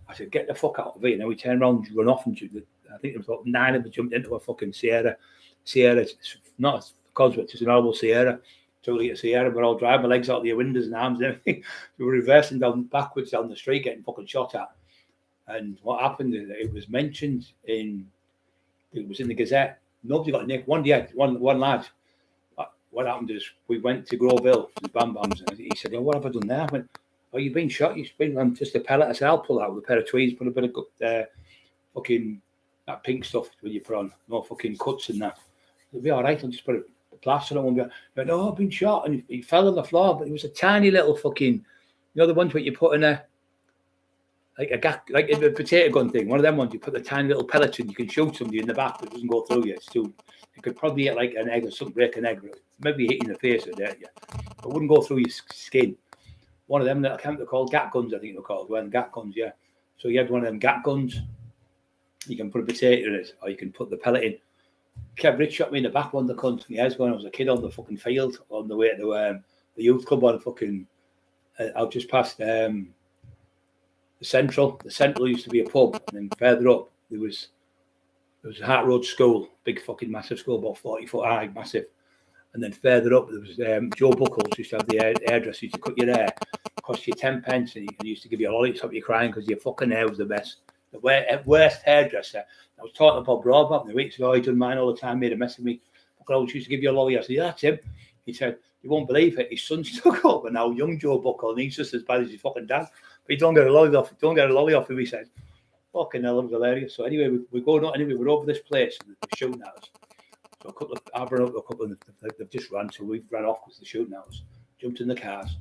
I said, get the fuck out of here. And then we turned around and run off, and I think there was about 9 of them jumped into a fucking Sierra. It's not a Cosworth, it's an normal Sierra. 2-litre Sierra, we're all driving, my legs out of your windows and arms and everything. We were reversing backwards down the street, getting fucking shot at. And what happened is it was mentioned it was in the Gazette. Nobody got nicked. One lad. What happened is we went to Groville, the Bam Bams, and he said, what have I done there? I went, you've been shot. You've been just a pellet. I said, I'll pull out with a pair of tweeds, put a bit of fucking that pink stuff when you put on, no fucking cuts and that. It'll be all right. I'll just put a plaster on one. But no, I've been shot, and he fell on the floor. But it was a tiny little fucking, the ones where you put in like a potato gun thing. One of them ones you put the tiny little pellets in. You can shoot somebody in the back, but it doesn't go through you. It's too. You could probably hit like an egg or something, break an egg. Maybe hit in the face or there, yeah. But it wouldn't go through your skin. One of them that I can't recall, gat guns, I think they're called. Well, gat guns, yeah. So you had one of them gat guns. You can put a potato in it, or you can put the pellet in. Kev Rich shot me in the back one of the cunt years ago when I was a kid on the fucking field on the way to the youth club on fucking out just past the Central. The Central used to be a pub, and then further up there was a Hart Road school, big fucking massive school, about 40 foot high, massive. And then further up there was Joe Buckles used to have the hairdresser, used to cut your hair, cost you 10 pence, and he used to give you a lolly, stop you crying because your fucking hair was the best. The worst hairdresser. I was talking to Bob Broadbent the weeks ago. He done mine all the time, made a mess of me. Fucking always used to give you a lolly. I said, yeah, that's him. He said, you won't believe it. His son's took over now, young Joe Buckle, and he's just as bad as his fucking dad. But you don't get a lolly off. Don't get a lolly off him. He said, "Fucking hell, it was hilarious." So anyway, we go not anyway. We're over this place and they're shooting at us. So I've run up a couple of them. They've just run, so we ran off because they're shooting at us. Jumped in the cars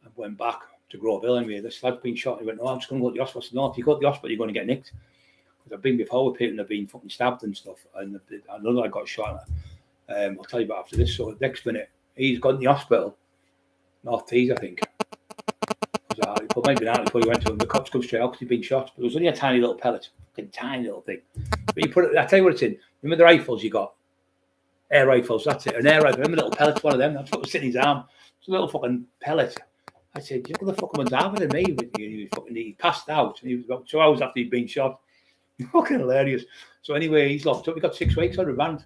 and went back to Groveville. Anyway, this lad's been shot. He went, "No, I'm just going to go to the hospital." I said, "No, if you go to the hospital, you're going to get nicked." Because I've been before with people and they've been fucking stabbed and stuff. And another I got shot at. I'll tell you about after this. So next minute, he's gone to the hospital. North Tees, I think. But maybe not before he went to him. The cops come straight out because he'd been shot. But it was only a tiny little pellet. Fucking tiny little thing. But you put it, I tell you what it's in. Remember the rifles you got? Air rifles, that's it. An air rifle. Remember the little pellets, one of them? That's what was in his arm. It's a little fucking pellet. I said, "You know the fucking one's harder than me." He passed out. And he was about 2 hours after he'd been shot. Fucking hilarious. So anyway, he's locked up. We got 6 weeks on remand.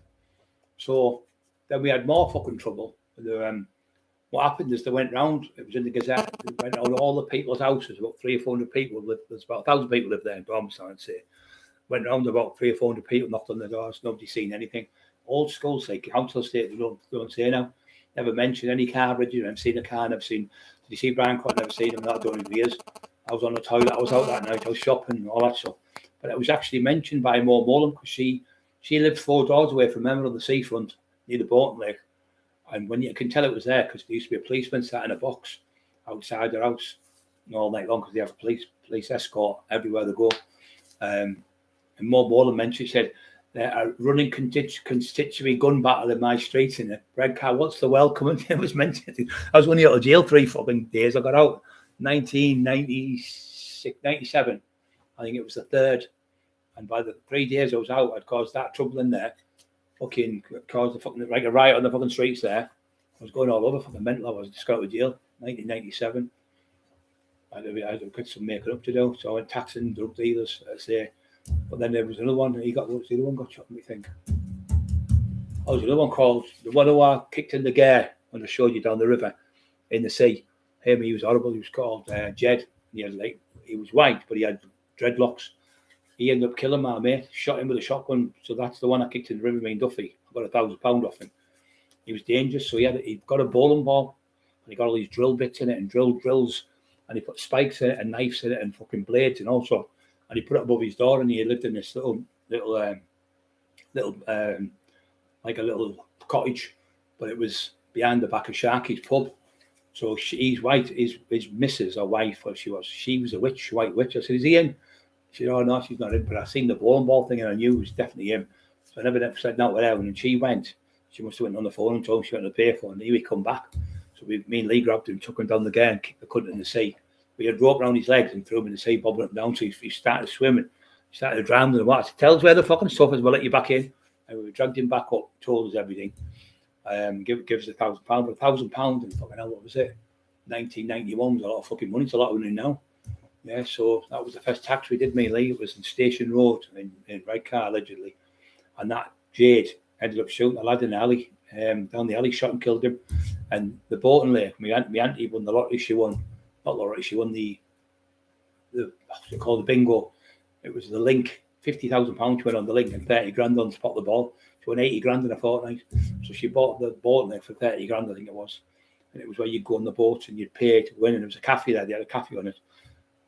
So then we had more fucking trouble. What happened is they went round. It was in the Gazette. They went round all the people's houses. About 300 or 400 people lived. There's about 1,000 people lived there in Dormston, I'd say. Went round about 300 or 400 people, knocked on the doors. Nobody seen anything. Old school, say council estate. They don't say now. Never mentioned any car bridges. Never seen a car. Never seen. Did you see Brian Cott? Never seen him. Not doing it for years. I was on the toilet. I was out that night. I was shopping and all that stuff. But it was actually mentioned by Maud Mullen because she lived 4 doors away from them on the seafront near the Bolton Lake. And when you can tell it was there because there used to be a policeman sat in a box outside their house all night long because they have a police escort everywhere they go. And Maud Mullen mentioned, she said, "There are running constituency gun battle in my street in a red car. What's the welcome?" And it was mentioned. I was only out of jail 3 fucking days. I got out 1996, 97. I think it was the 3rd. And by the 3 days I was out, I'd caused that trouble in there. Fucking caused like a riot on the fucking streets there. I was going all over, fucking mental. I was just got out of jail, 1997. I had to get some making up to do, so I went taxing drug dealers, I say. But then there was another one. The other one got shot. Let me think. Oh, there was another one called the one who I kicked in the gear when I showed you down the river in the sea. He was horrible. He was called Jed. He was white, but he had dreadlocks. He ended up killing my mate, shot him with a shotgun. So that's the one I kicked in the river, me and Duffy. I got £1,000 off him. He was dangerous. So he got a bowling ball and he got all these drill bits in it and drills. And he put spikes in it and knives in it and fucking blades and also. And he put it above his door and he lived in this little like a little cottage. But it was behind the back of Sharky's pub. So he's white. His missus or wife, or she was a witch, white witch. I said, "Is he in?" She said, "Oh, no, she's not in." But I seen the bowling ball thing and I knew it was definitely him. So I never said no to her. And she went. She must have went on the phone and told him she went to pay for it. And he would come back. So me and Lee grabbed him, took him down the gear and kicked the cunt in the sea. We had rope around his legs and threw him in the sea, bobbing up down. So he started swimming. He started drowning in the water. I said, "Tell us where the fucking stuff is. We'll let you back in." And we dragged him back up, told us everything. Give us £1,000. But £1,000 and fucking hell, what was it? 1991 was a lot of fucking money. It's a lot of money now. Yeah, so that was the first tax we did, me and Lee. It was in Station Road in Redcar, allegedly. And that Jade ended up shooting a lad in the alley, down the alley, shot and killed him. And the Bolton Lake, my auntie won the lottery. She won, not lottery, she won the what's it called, the bingo. It was the link, £50,000 she went on the link and 30 grand on spot the ball. She won 80 grand in a fortnight. So she bought the Bolton Lake for 30 grand, I think it was. And it was where you'd go on the boat and you'd pay to win. And there was a cafe there, they had a cafe on it.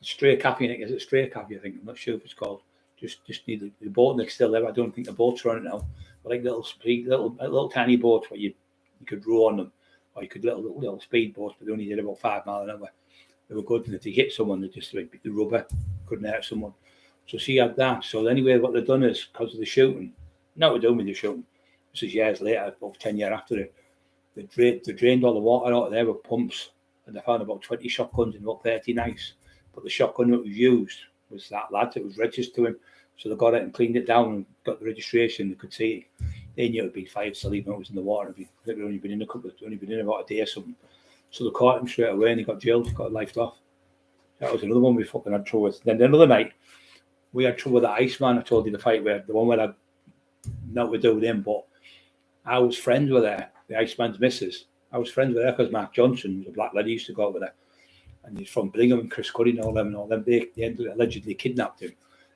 Stray Cafe, I think. Is it Stray Cafe? I think. I'm not sure if it's called. Just need the boat next still there. I don't think the boats are on it now. But like little tiny boats where you could row on them, or you could little speed boats, but they only did about 5 miles an hour. They were good, and if they hit someone, they just like the rubber couldn't hurt someone. So she had that. So anyway, what they've done is because of the shooting, not we're doing with the shooting. This is years later, about 10 years after it. They drained all the water out of there with pumps, and they found about 20 shotguns and about 30 knives. But the shotgun that was used was that lad that was registered to him. So they got it and cleaned it down and got the registration. They could see it. They knew it would be fired still, even though it was in the water. They'd only been in about a day or something. So they caught him straight away and he got jailed, got life off. That was another one we fucking had trouble with. Then another night, we had trouble with the Iceman. I told you the fight where the one where I not to do with him, but I was friends with her, the Iceman's missus. I was friends with her because Mark Johnson was a black lad. He used to go over there. And he's from Bingham and Chris Curry and all them. They allegedly kidnapped him.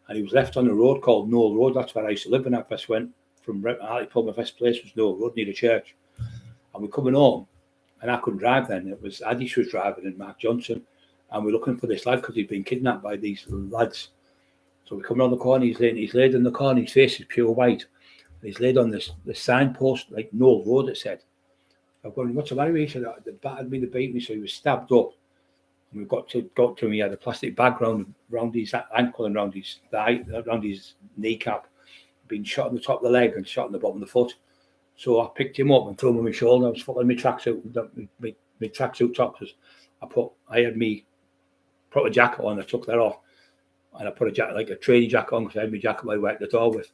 And he was left on a road called Knoll Road. That's where I used to live when I first went from Hartlepool. My first place was Knoll Road near the church. And we're coming home, and I couldn't drive then. It was Adish was driving and Mark Johnson. and we're looking for this lad because he's been kidnapped by these lads. So we come around the corner, he's laid in the corner, his face is pure white, and he's laid on the signpost, like no road, it said. I've gone, what's the matter with you? He said, they battered me, they beat me, so he was stabbed up. And we got to him, he had a plastic bag round his ankle and round his thigh, around his kneecap, been shot on the top of the leg and shot on the bottom of the foot. So I picked him up and threw him on my shoulder. I was fucking my tracksuit, my tracksuit top. I had me proper jacket on. I took that off, and I put a jacket, like a training jacket on, because I had my jacket I went the door with.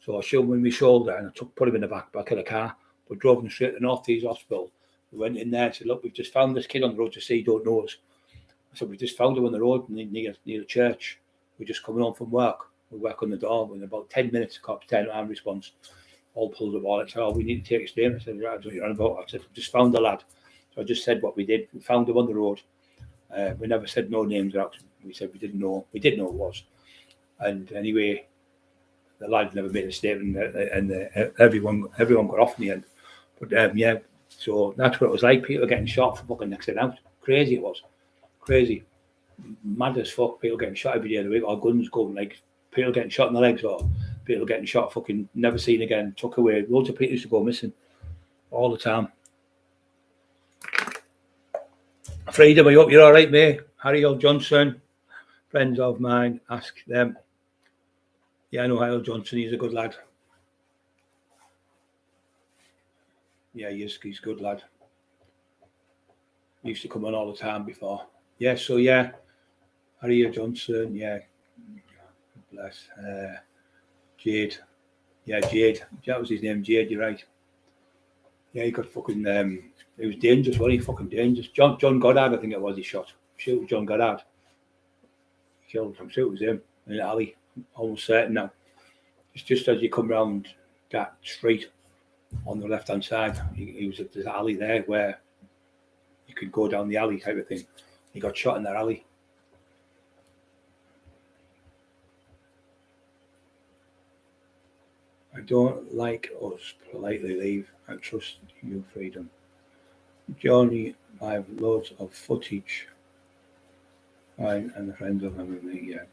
So I shoved him on my shoulder and I put him in the back of the car. We drove him straight to the North East Hospital. We went in there and said, look, we've just found this kid on the road to see, he don't know us. I said, we just found him on the road near the church. We're just coming home from work. We work on the door. In about 10 minutes, the cops, 10 armed response, all pulled the wallet. Said, oh, we need to take a statement. I said, right, what you're on about? I said, we just found the lad. So I just said what we did. We found him on the road. We never said no names out. We said we didn't know. We did know it was. And anyway, the lad never made a statement, and everyone got off in the end. But yeah, so that's what it was like. People getting shot for fucking next to out. Crazy it was. Crazy. Mad as fuck. People getting shot every day of the week, or guns going, like people getting shot in the legs, or people getting shot fucking never seen again, took away. Loads of people used to go missing all the time. Freedom, I hope you're all right, mate. Harry L. Johnson, friends of mine, ask them. Yeah, I know Harry L. Johnson, he's a good lad. Yeah, he's a good lad. He used to come on all the time before. Yeah, so yeah, Harry L. Johnson, yeah, bless. Jade. Yeah, Jade. That was his name, Jade, you're right. Yeah, he got fucking, he was dangerous, wasn't he? Fucking dangerous. John Goddard, I think it was, he shot. Shoot John Goddard. He killed him. Shoot, it was him in the alley. Almost certain now. It's just as you come round that street on the left-hand side, he was at this alley there where you could go down the alley type of thing. He got shot in that alley. I don't like us, politely leave. I trust you, freedom. Johnny, I have loads of footage. Mine and the friends of him with me, yeah.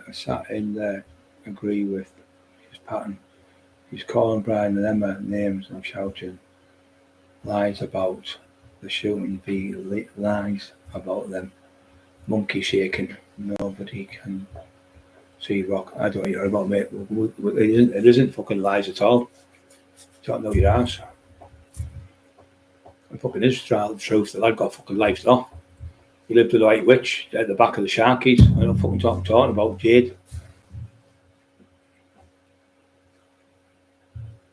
I sat in there, agree with his pattern. He's calling Brian and Emma names and shouting lies about the shooting, the lies about them. Monkey shaking. Nobody can see rock. I don't know what you're about, mate. It isn't fucking lies at all. You don't know your ass. It fucking is the truth. The lad got fucking lives off. He lived with the White Witch at the back of the Sharkies. I don't fucking talking about Jade.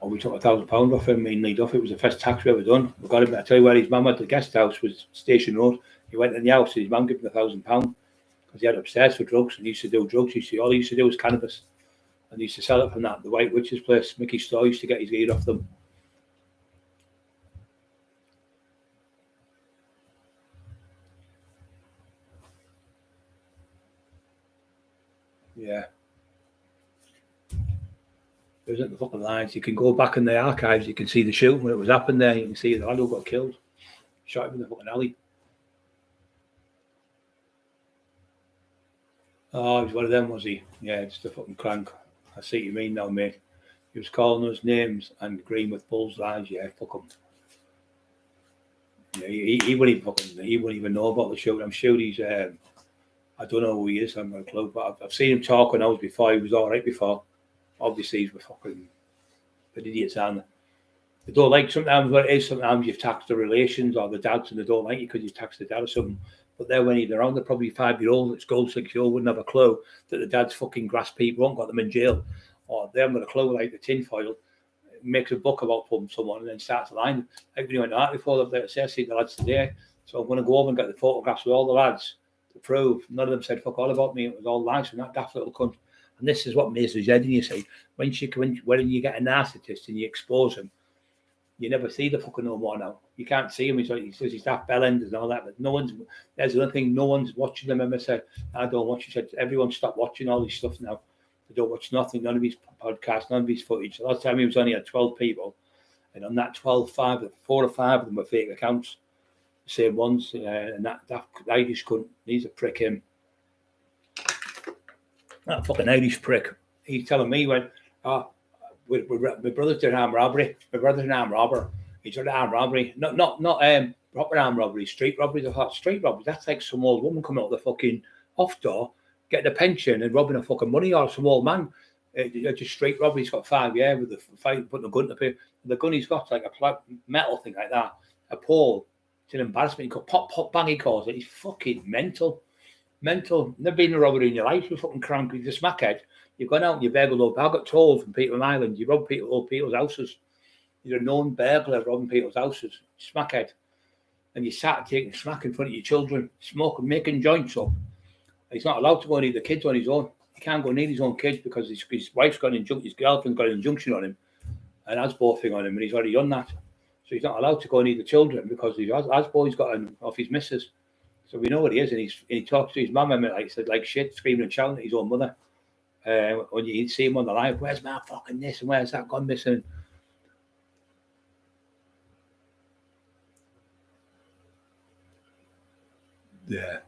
Or we took £1,000 off him, mainly Duff. It was the first tax we ever done. We got him. I tell you where his mum at the guest house was Station Road. He went in the house and his mum gave him £1,000 because he had upstairs for drugs, and he used to do drugs. All he used to do was cannabis, and he used to sell it from that. The White Witch's place, Mickey Store, used to get his gear off them. Yeah. There isn't the fucking lines. You can go back in the archives, you can see the shooting when it was happened there. You can see the lad who got killed. Shot him in the fucking alley. Oh, he was one of them, was he? Yeah, just a fucking crank. I see what you mean now, mate. He was calling us names and agreeing with Bull's lies. Yeah, fuck him. Yeah, he wouldn't even know about the shooting. I'm sure he's I don't know who he is, I'm not a clue, but I've seen him talk when I was before. He was all right before. Obviously, he's fucking idiots, and they don't like sometimes what it is. Sometimes you've taxed the relations or the dads, and they don't like you because you've taxed the dad or something. But they're when they're around, they're probably 5-year-old, it's gold 6-year-old, wouldn't have a clue that the dad's fucking grass people won't got them in jail, or they haven't got a clue like the tinfoil. Makes a book about putting someone and then starts a line. Like when you went out before, I see the lads today. So I'm going to go over and get the photographs with all the lads to prove none of them said fuck all about me. It was all lies from that daft little cunt. And this is what makes us head in, you see. When you get a narcissist and you expose him, you never see the fucking no more now. You can't see him. He says he's daft bellenders and all that, but no one's, there's another thing, no one's watching them. Emma said, I don't watch. She said, everyone stop watching all this stuff now. They don't watch nothing, none of his podcasts, none of his footage. The last time he was only had 12 people, and on that 12, 4 or 5 of them were fake accounts, the same ones, and that Irish cunt, he's a prick, him. That fucking Irish prick. He's telling me, when, my brother's doing armed robbery. My brother's an armed robber. He's done armed robbery. Not proper armed robbery, street robberies. I thought, street robbery, that's like some old woman coming out of the fucking off door, getting a pension and robbing a fucking money, or some old man. Just street robbery. He's got 5 years with the fight, putting a gun to pay. The gun he's got like a metal thing like that, a pole. It's an embarrassment. He called pop, bang, he calls it. He's fucking mental. Never been a robber in your life. You're fucking crank. You're a smackhead. You've gone out and you burgled up. I got told from Peterham Island, you rob people's houses. You're a known burglar robbing people's houses. Smackhead. And you sat taking smack in front of your children, smoking, making joints up. He's not allowed to go near the kids on his own. He can't go near his own kids because his wife's got an injunction, his girlfriend's got an injunction on him, and Asbo thing on him, and he's already done that. So he's not allowed to go near the children because Asbo's got him off his missus. So we know what he is, and he talks to his mum and like said like shit, screaming and shouting at his own mother. When you see him on the live, where's my fucking this and where's that gone missing? Yeah.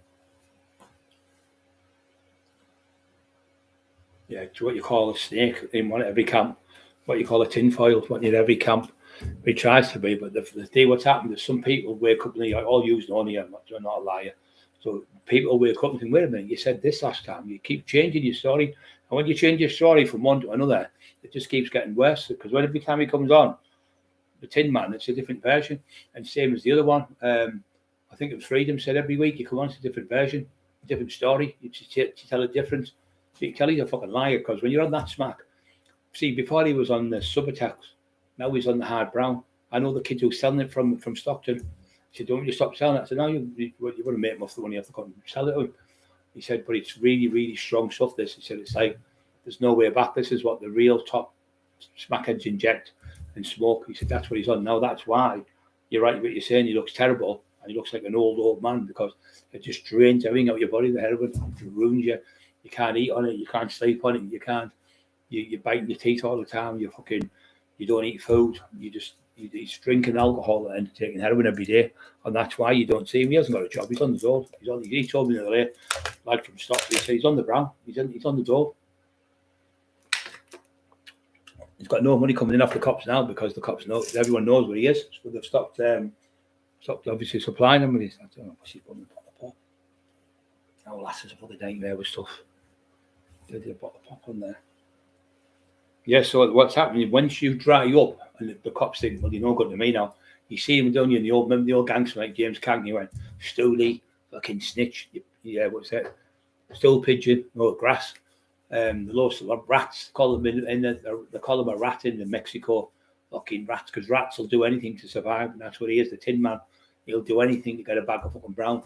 Yeah, it's what you call a snake in every camp. What you call a tinfoil, what in every camp. He tries to be, but the day what's happened is some people wake up and they all use on here. I'm not a liar. So people wake up and think, wait a minute, you said this last time. You keep changing your story. And when you change your story from one to another, it just keeps getting worse. Because every time he comes on, the Tin Man, it's a different version. And same as the other one. I think it was Freedom said every week you come on, it's a different version, a different story. You tell a difference. So you tell he's a fucking liar, because when you're on that smack, see, before he was on the sub-attacks, now he's on the hard brown. I know the kids who were selling it from Stockton. He said, don't you stop selling it? I said, no, you want to make him off the money, you have to come and sell it to him. He said, but it's really, really strong stuff, this. He said, it's like, there's no way back. This is what the real top smackheads inject and smoke. He said, that's what he's on now. That's why you're right what you're saying. He looks terrible, and he looks like an old man, because it just drains everything out of your body. The heroin, it ruins you. You can't eat on it. You can't sleep on it. You can't. You're biting your teeth all the time. You don't eat food. He's drinking alcohol and taking heroin every day, and that's why you don't see him. He hasn't got a job. He's on the dole. He told me the other day, like from Stockton, he said he's on the brown. He's on the dole. He's got no money coming in off the cops now, because the cops know, everyone knows where he is. So they've stopped obviously supplying him with his. I don't know what's he putting in the pot. Oh, lasses of other nightmare with stuff. They did a bottle of pop on there. Yeah, so what's happening, once you dry up, and the cops think, well, you're no good to me now. You see him, don't you, in the old gangster like James Cagney went, Stoolie, fucking snitch. Yeah, what's that? Stool pigeon, no grass. The lost rats, call them they call them a rat in Mexico. Fucking rats, because rats will do anything to survive, and that's what he is, the Tin Man. He'll do anything to get a bag of fucking brown.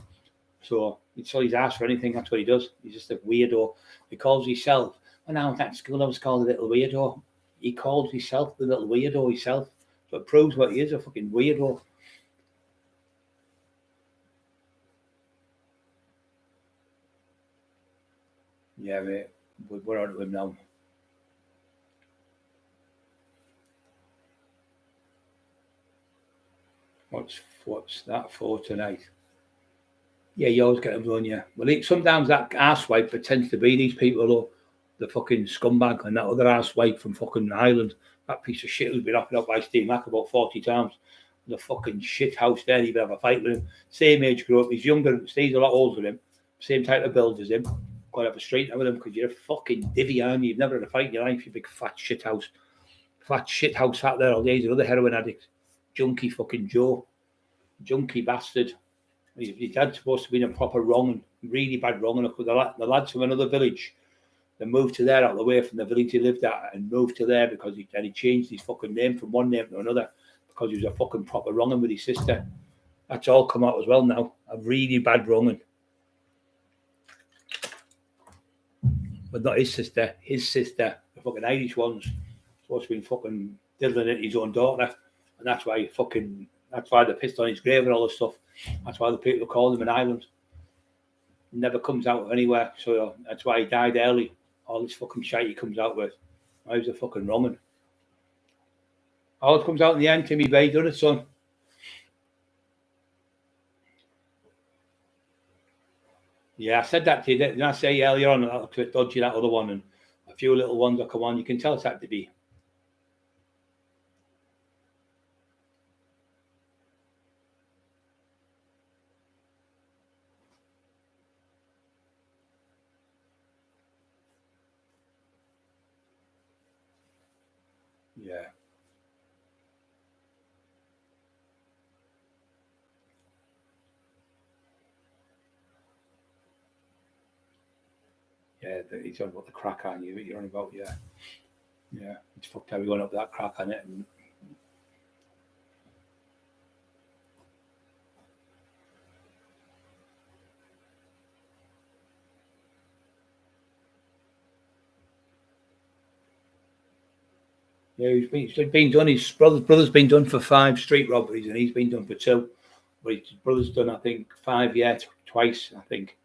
So he'd sell his ass for anything. That's what he does. He's just a weirdo. He calls himself. When I was at school, I was called a little weirdo. He calls himself the little weirdo himself. So it proves what he is, a fucking weirdo. Yeah, mate. We're on to him now. What's that for tonight? Yeah, you always get them on, yeah. Well, sometimes that arsewipe pretends to be these people, though. The fucking scumbag, and that other arsewipe from fucking Ireland. That piece of shit who's been offered up by Steve Mack about 40 times. The fucking shit house there, you have a fight with him. Same age group. He's younger. Steve's a lot older than him. Same type of build as him. Got to have a straight with him, because you're a fucking divvy, aren't you? You've never had a fight in your life, you big fat shit house. Fat shit house sat there all day. He's another heroin addict. Junkie fucking Joe. Junkie bastard. His dad's supposed to be in a proper wrong, really bad wrong. And the lads from another village, they moved to there out of the way from the village he lived at, and moved to there because he changed his fucking name from one name to another, because he was a fucking proper wronging with his sister. That's all come out as well now. A really bad wronging. But not his sister, the fucking Irish ones, supposed to be fucking diddling at his own daughter. And that's why they're pissed on his grave and all this stuff. That's why the people call him an island. Never comes out of anywhere. So that's why he died early all this fucking shite he comes out with. I was a fucking Roman. All it comes out in the end, Timmy Bay, done it, son. Yeah, I said that to you, didn't I say earlier on, I looked a bit dodgy, that other one, and a few little ones that come on, you can tell it's had to be. Yeah. Yeah, he's on about the crack on you, you're on about, yeah. Yeah, it's fucked everyone up with that crack on it. And yeah, he's been done. His brother's been done for 5 street robberies, and he's been done for 2. But his brother's done, I think, 5 years twice. I think,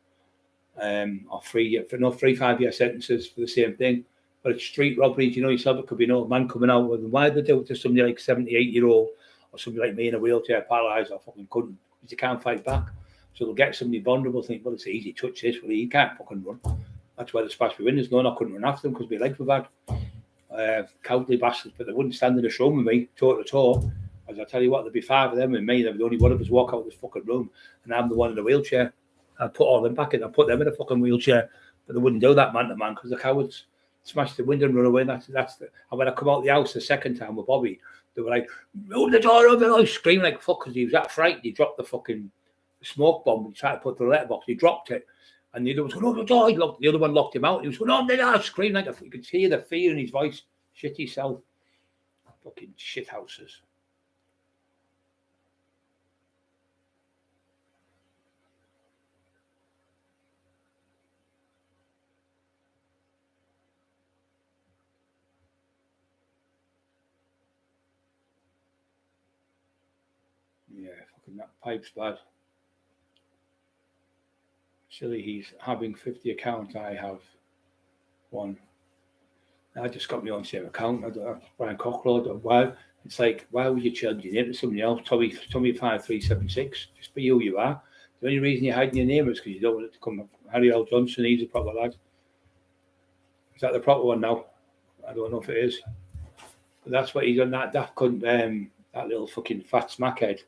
or 3 5-year sentences for the same thing. But it's street robberies. You know yourself, it could be an old man coming out with them. Why do they do it to somebody like 78-year-old or somebody like me in a wheelchair, paralysed, or fucking couldn't because you can't fight back. So they'll get somebody vulnerable, think, well, it's easy, touch this, well, he can't fucking run. That's why the smash me windows. No, I couldn't run after them because my legs were bad. Cowardly bastards, but they wouldn't stand in this room with me, toe to toe. As I tell you what, there'd be 5 of them and me, there'd be only one of us walk out of this fucking room, and I'm the one in the wheelchair. I'd put all them back in, I'd put them in a fucking wheelchair, but they wouldn't do that man to man because the cowards smashed the window and run away. And when I come out the house the second time with Bobby, they were like, move the door over. I was screaming like fuck because he was that frightened. He dropped the fucking smoke bomb. He tried to put the letterbox, he dropped it. And the other one was going, oh, the door. The other one locked him out. He was going, oh, no, screaming like you could hear the fear in his voice. Shit yourself. Fucking shit houses. Yeah, fucking that pipe's bad. Silly, he's having 50 accounts. I have 1. I just got my own same account. I don't have Brian Cockerill. Why? It's like, why would you change your name to somebody else? Tommy 5376. Just be who you are. The only reason you're hiding your name is because you don't want it to come up. Harry L. Johnson, he's a proper lad. Is that the proper one now? I don't know if it is. But that's what he's on, that cunt, that little fucking fat smackhead.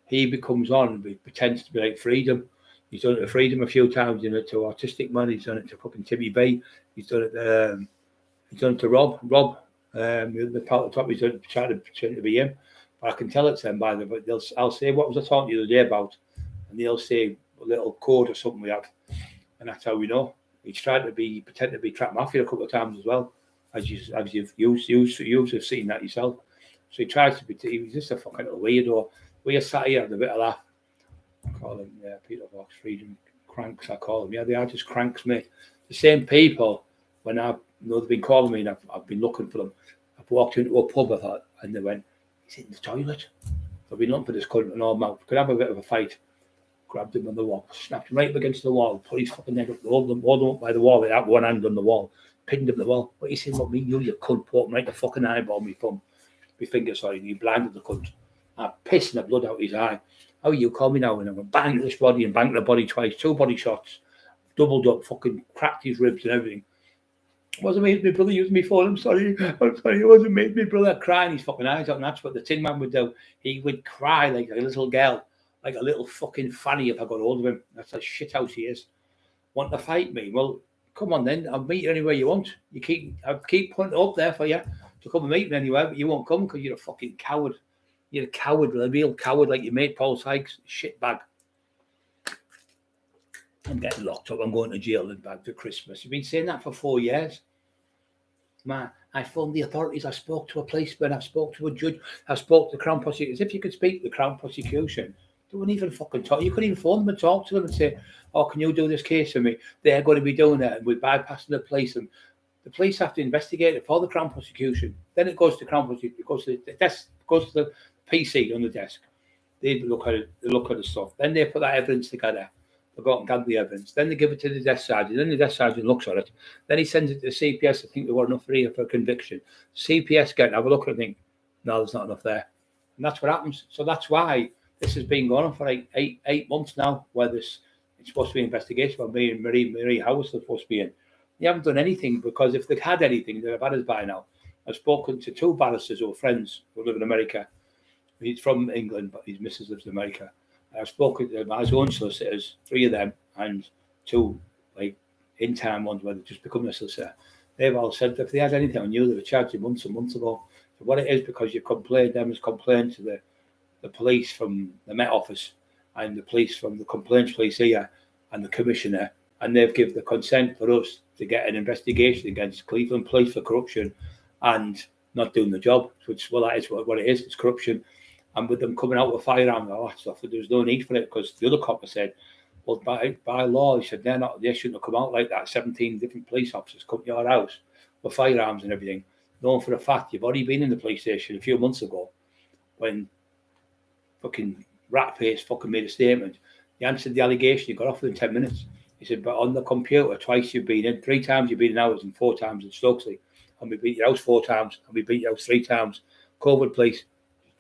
He becomes on and pretends to be like Freedom. He's done it to Freedom a few times, done it to Autistic Man, he's done it to fucking Timmy Bay, he's done it to Rob, the part at the top, he's trying to pretend to be him. But I can tell it's them by the way. I'll say, what was I talking the other day about? And they'll say a little code or something we have. And that's how we know. He's tried to pretend to be Trap Mafia a couple of times as well. As you've have seen that yourself. So he tries to be, he's just a fucking little weirdo. We are sat here having a bit of laugh. I call them, Peter Fox, Freedom, cranks, I call them. Yeah, they are just cranks, mate. The same people, when they've been calling me and I've been looking for them. I've walked into a pub, I thought, and they went, he's in the toilet. I've been looking for this cunt and all mouth. Could have a bit of a fight. Grabbed him on the wall, snapped him right up against the wall, put his fucking neck up, hold him up by the wall with that one hand on the wall, pinned him to the wall. What are you saying about me? You cunt, put him right the fucking eyeball, me finger, sorry, and he blinded the cunt. I pissed the blood out his eye. How you call me now? And I went bang to this body and banged the body twice, 2 body shots, doubled up, fucking cracked his ribs and everything. It wasn't me, my brother used me for him, sorry. I'm sorry, it wasn't me, my brother crying his fucking eyes out, and that's what the Tin Man would do. He would cry like a little girl, like a little fucking fanny if I got hold of him. That's a shit house he is. Want to fight me? Well, come on then, I'll meet you anywhere you want. I'll keep putting it up there for you to come and meet me anywhere, but you won't come because you're a fucking coward. You're a coward, a real coward like your mate Paul Sykes. Shitbag. I'm getting locked up. I'm going to jail and back to Christmas. You've been saying that for 4 years. Man, I phoned the authorities. I spoke to a policeman. I spoke to a judge. I spoke to the Crown Prosecution. As if you could speak to the Crown Prosecution. They wouldn't even fucking talk. You couldn't even phone them and talk to them and say, oh, can you do this case for me? They're going to be doing it. And we're bypassing the police. And the police have to investigate it for the Crown Prosecution. Then it goes to the Crown Prosecution. It goes to the desk, goes to the PC on the desk. They look at it. They look at the stuff. Then they put that evidence together. They go out and gather the evidence. Then they give it to the desk sergeant. Then the desk sergeant looks at it. Then he sends it to the CPS. I think they were enough for a conviction. CPS get have a look at it and think, no, there's not enough there. And that's what happens. So that's why this has been going on for like eight months now, where it's supposed to be an investigation by me and Marie Howard supposed to be in. They haven't done anything, because if they'd had anything, they'd have had us by now. I've spoken to two barristers who are friends who live in America. He's from England, but his missus lives in America. I've spoken to my own solicitors, 3 of them, and 2 like in-time ones where they've just become a solicitor. They've all said that if they had anything on you, they were charged months and months ago. So what it is, because you've complained, them has complained to the police from the Met Office and the police from the complaints police here and the commissioner, and they've given the consent for us to get an investigation against Cleveland Police for corruption and not doing the job. Which, well, that is what it is. It's corruption. And with them coming out with firearms and all that stuff, there was no need for it, because the other copper said, well, by law, he said, they shouldn't have come out like that. 17 different police officers come to your house with firearms and everything. Knowing for a fact you've already been in the police station a few months ago when fucking Ratface fucking made a statement. He answered the allegation, you got off within 10 minutes. He said, but on the computer, twice you've been in, 3 times you've been in ours and 4 times in Stokesley. And we beat your house 4 times and we beat your house 3 times. COVID police.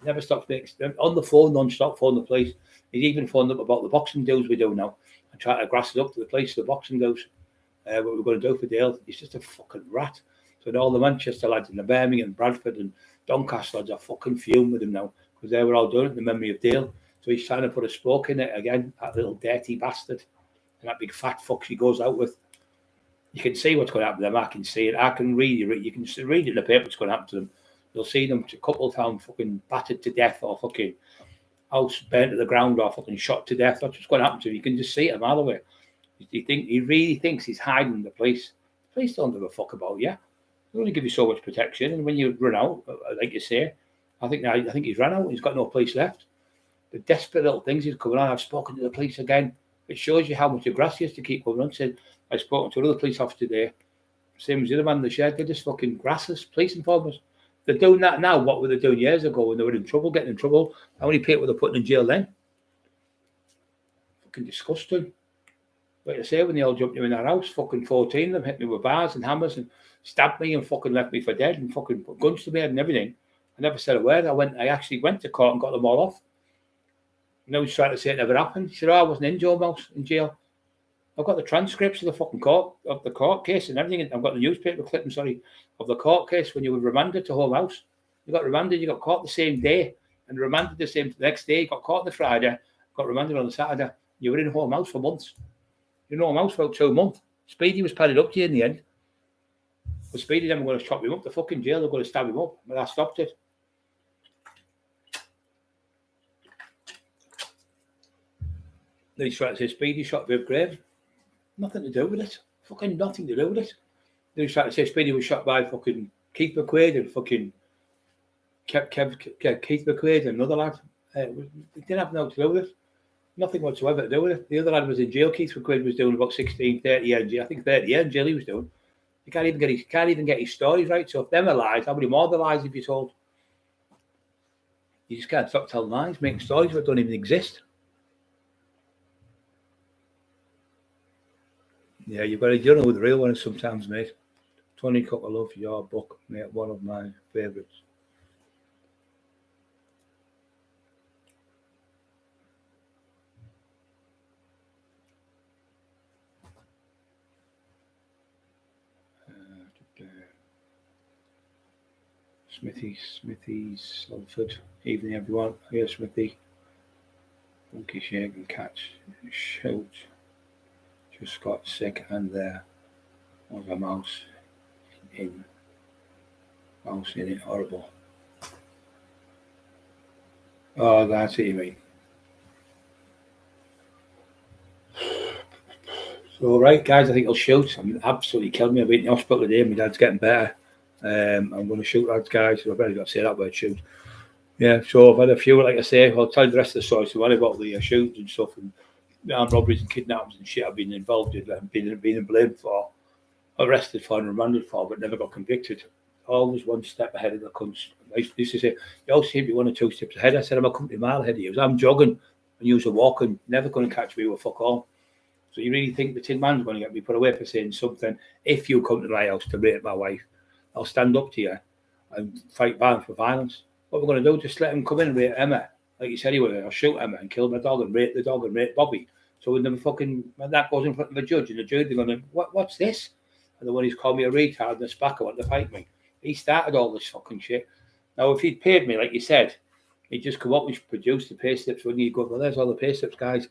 Never stopped on the phone, non-stop phone the police. He's even phoned up about the boxing deals we do now and trying to grass it up to the police, the boxing deals, what we're going to do for Dale. He's just a fucking rat. So all the Manchester lads and the Birmingham, Bradford and Doncaster lads are fucking fumed with him now, because they were all doing it in the memory of Dale. So he's trying to put a spoke in it again, that little dirty bastard. And that big fat fuck she goes out with. You can see what's going to happen to them. I can see it. I can read it. You can read it in the paper what's going to happen to them. You'll see them a couple of times fucking battered to death, or fucking house burnt to the ground, or fucking shot to death. That's what's going to happen to him. You can just see it a mile away. He really thinks he's hiding the police. The police don't give a fuck about you. They only give you so much protection, and when you run out, like you say, I think he's run out. He's got no police left. The desperate little things he's coming on. I've spoken to the police again. It shows you how much of grass he has to keep coming on. Said I've spoken to another police officer today. Same as the other man in the shed. They're just fucking grassless police informers. They're doing that now. What were they doing years ago when they were in trouble, getting in trouble? How many people were they putting in jail then? Fucking disgusting. Like I say, when they all jumped me in our house, fucking 14 of them hit me with bars and hammers and stabbed me and fucking left me for dead and fucking put guns to me head and everything. I never said a word. I actually went to court and got them all off. And I was trying to say it never happened. He said, I wasn't in jail. I've got the transcripts of the fucking court case and everything. I've got the newspaper clipping, of the court case when you were remanded to home house. You got remanded, you got caught the same day and remanded the next day. You got caught on the Friday, got remanded on the Saturday. You were in home house for months. You were in home house for about 2 months. Speedy was padded up to you in the end. But Speedy then were going to chop him up. The fucking jail, they're going to stab him up. But I stopped it. Then he's trying to say Speedy shot Viv Graves. Nothing to do with it. Fucking nothing to do with it. Then he's trying to say Speedy was shot by fucking Keith McQuaid and fucking Keith McQuaid and another lad. It didn't have nothing to do with it. Nothing whatsoever to do with it. The other lad was in jail. Keith McQuaid was doing about 16, 30 years in jail. I think 30 years in jail he was doing. You can't even get his stories right. So if them are lies, how many more the lies have you told? You just can't stop telling lies, making stories that don't even exist. Yeah, you know who the real one is sometimes, mate. Tony Cockerill, your book, mate, one of my favourites. Smithy's Salford. Evening, everyone. Here, Smithy. Funky shake and catch. Shout. Just got sick, and there was a mouse in it. Horrible. Oh, that's what you mean. So, right, guys, I think I'll shoot. I'm absolutely killing me. I've been in the hospital today. My dad's getting better. I'm going to shoot, lads, guys. So I better not say that word, shoot. Yeah, so I've had a few, like I say. I'll tell you the rest of the story. So, what about the shoots and stuff and armed robberies and kidnappings and shit I've been involved in, been blamed for, arrested for and remanded for, but never got convicted. Always one step ahead of the country. I used to say, you always seem to be 1 or 2 steps ahead. I said, I'm a company mile ahead of you. I'm jogging and you are walking. Never going to catch me with fuck all. So you really think the Tin Man's going to get me put away for saying something? If you come to my house to rape my wife, I'll stand up to you and fight violence for violence. What we're going to do? Just let him come in and rape Emma, like you said he would. I'll shoot Emma and kill my dog and rape the dog and rape Bobby. So when that goes in front of the judge and the jury, they're going to, what's this? And the one he's called me a retard and a spacker want to fight me. He started all this fucking shit. Now, if he'd paid me, like you said, he'd just come up and produce the pay slips, wouldn't he? He'd go, well, there's all the pay slips, guys.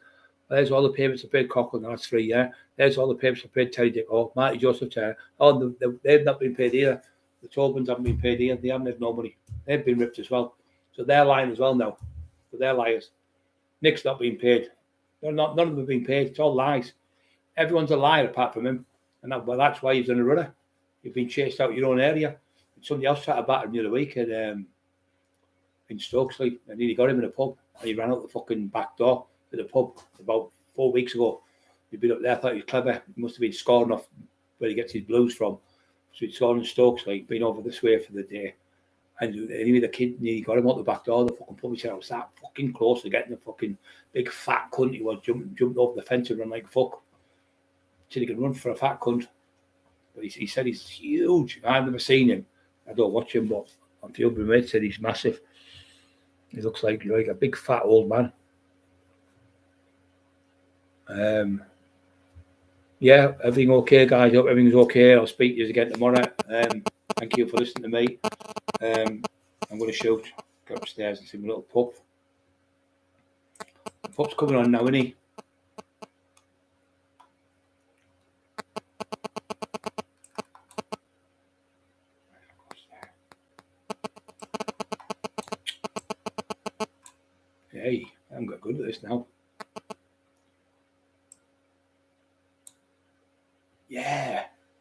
There's all the payments I paid Cockerill in the last 3 years. There's all the payments I paid Terry Dick. Oh, Marty Joseph Chair. Oh, they've not been paid either. The Tobins haven't been paid either. They haven't had no money. They've been ripped as well. So they're lying as well now. So they're liars. Nick's not being paid. None of them have been paid. It's all lies. Everyone's a liar apart from him. And that's why he's on a runner. You've been chased out of your own area. Somebody else tried to batter him the other week in Stokesley. I nearly got him in a pub. And he ran out the fucking back door to the pub about 4 weeks ago. He'd been up there, thought he was clever. He must have been scoring off where he gets his blues from. So he'd scored in Stokesley, been over this way for the day. And anyway, the kid nearly got him out the back door of the fucking pub. He said, I was that fucking close to getting the fucking big fat cunt he was jumped over the fence and run like fuck. He said he could run for a fat cunt. But he said he's huge. I've never seen him. I don't watch him, but on field my mate said he's massive. He looks like a big fat old man. Yeah, everything okay, guys? Hope everything's okay. I'll speak to you again tomorrow. Thank you for listening to me. I'm going to shoot, go upstairs and see my little pup. The pup's coming on now, isn't he? Hey, I'm got good at this now.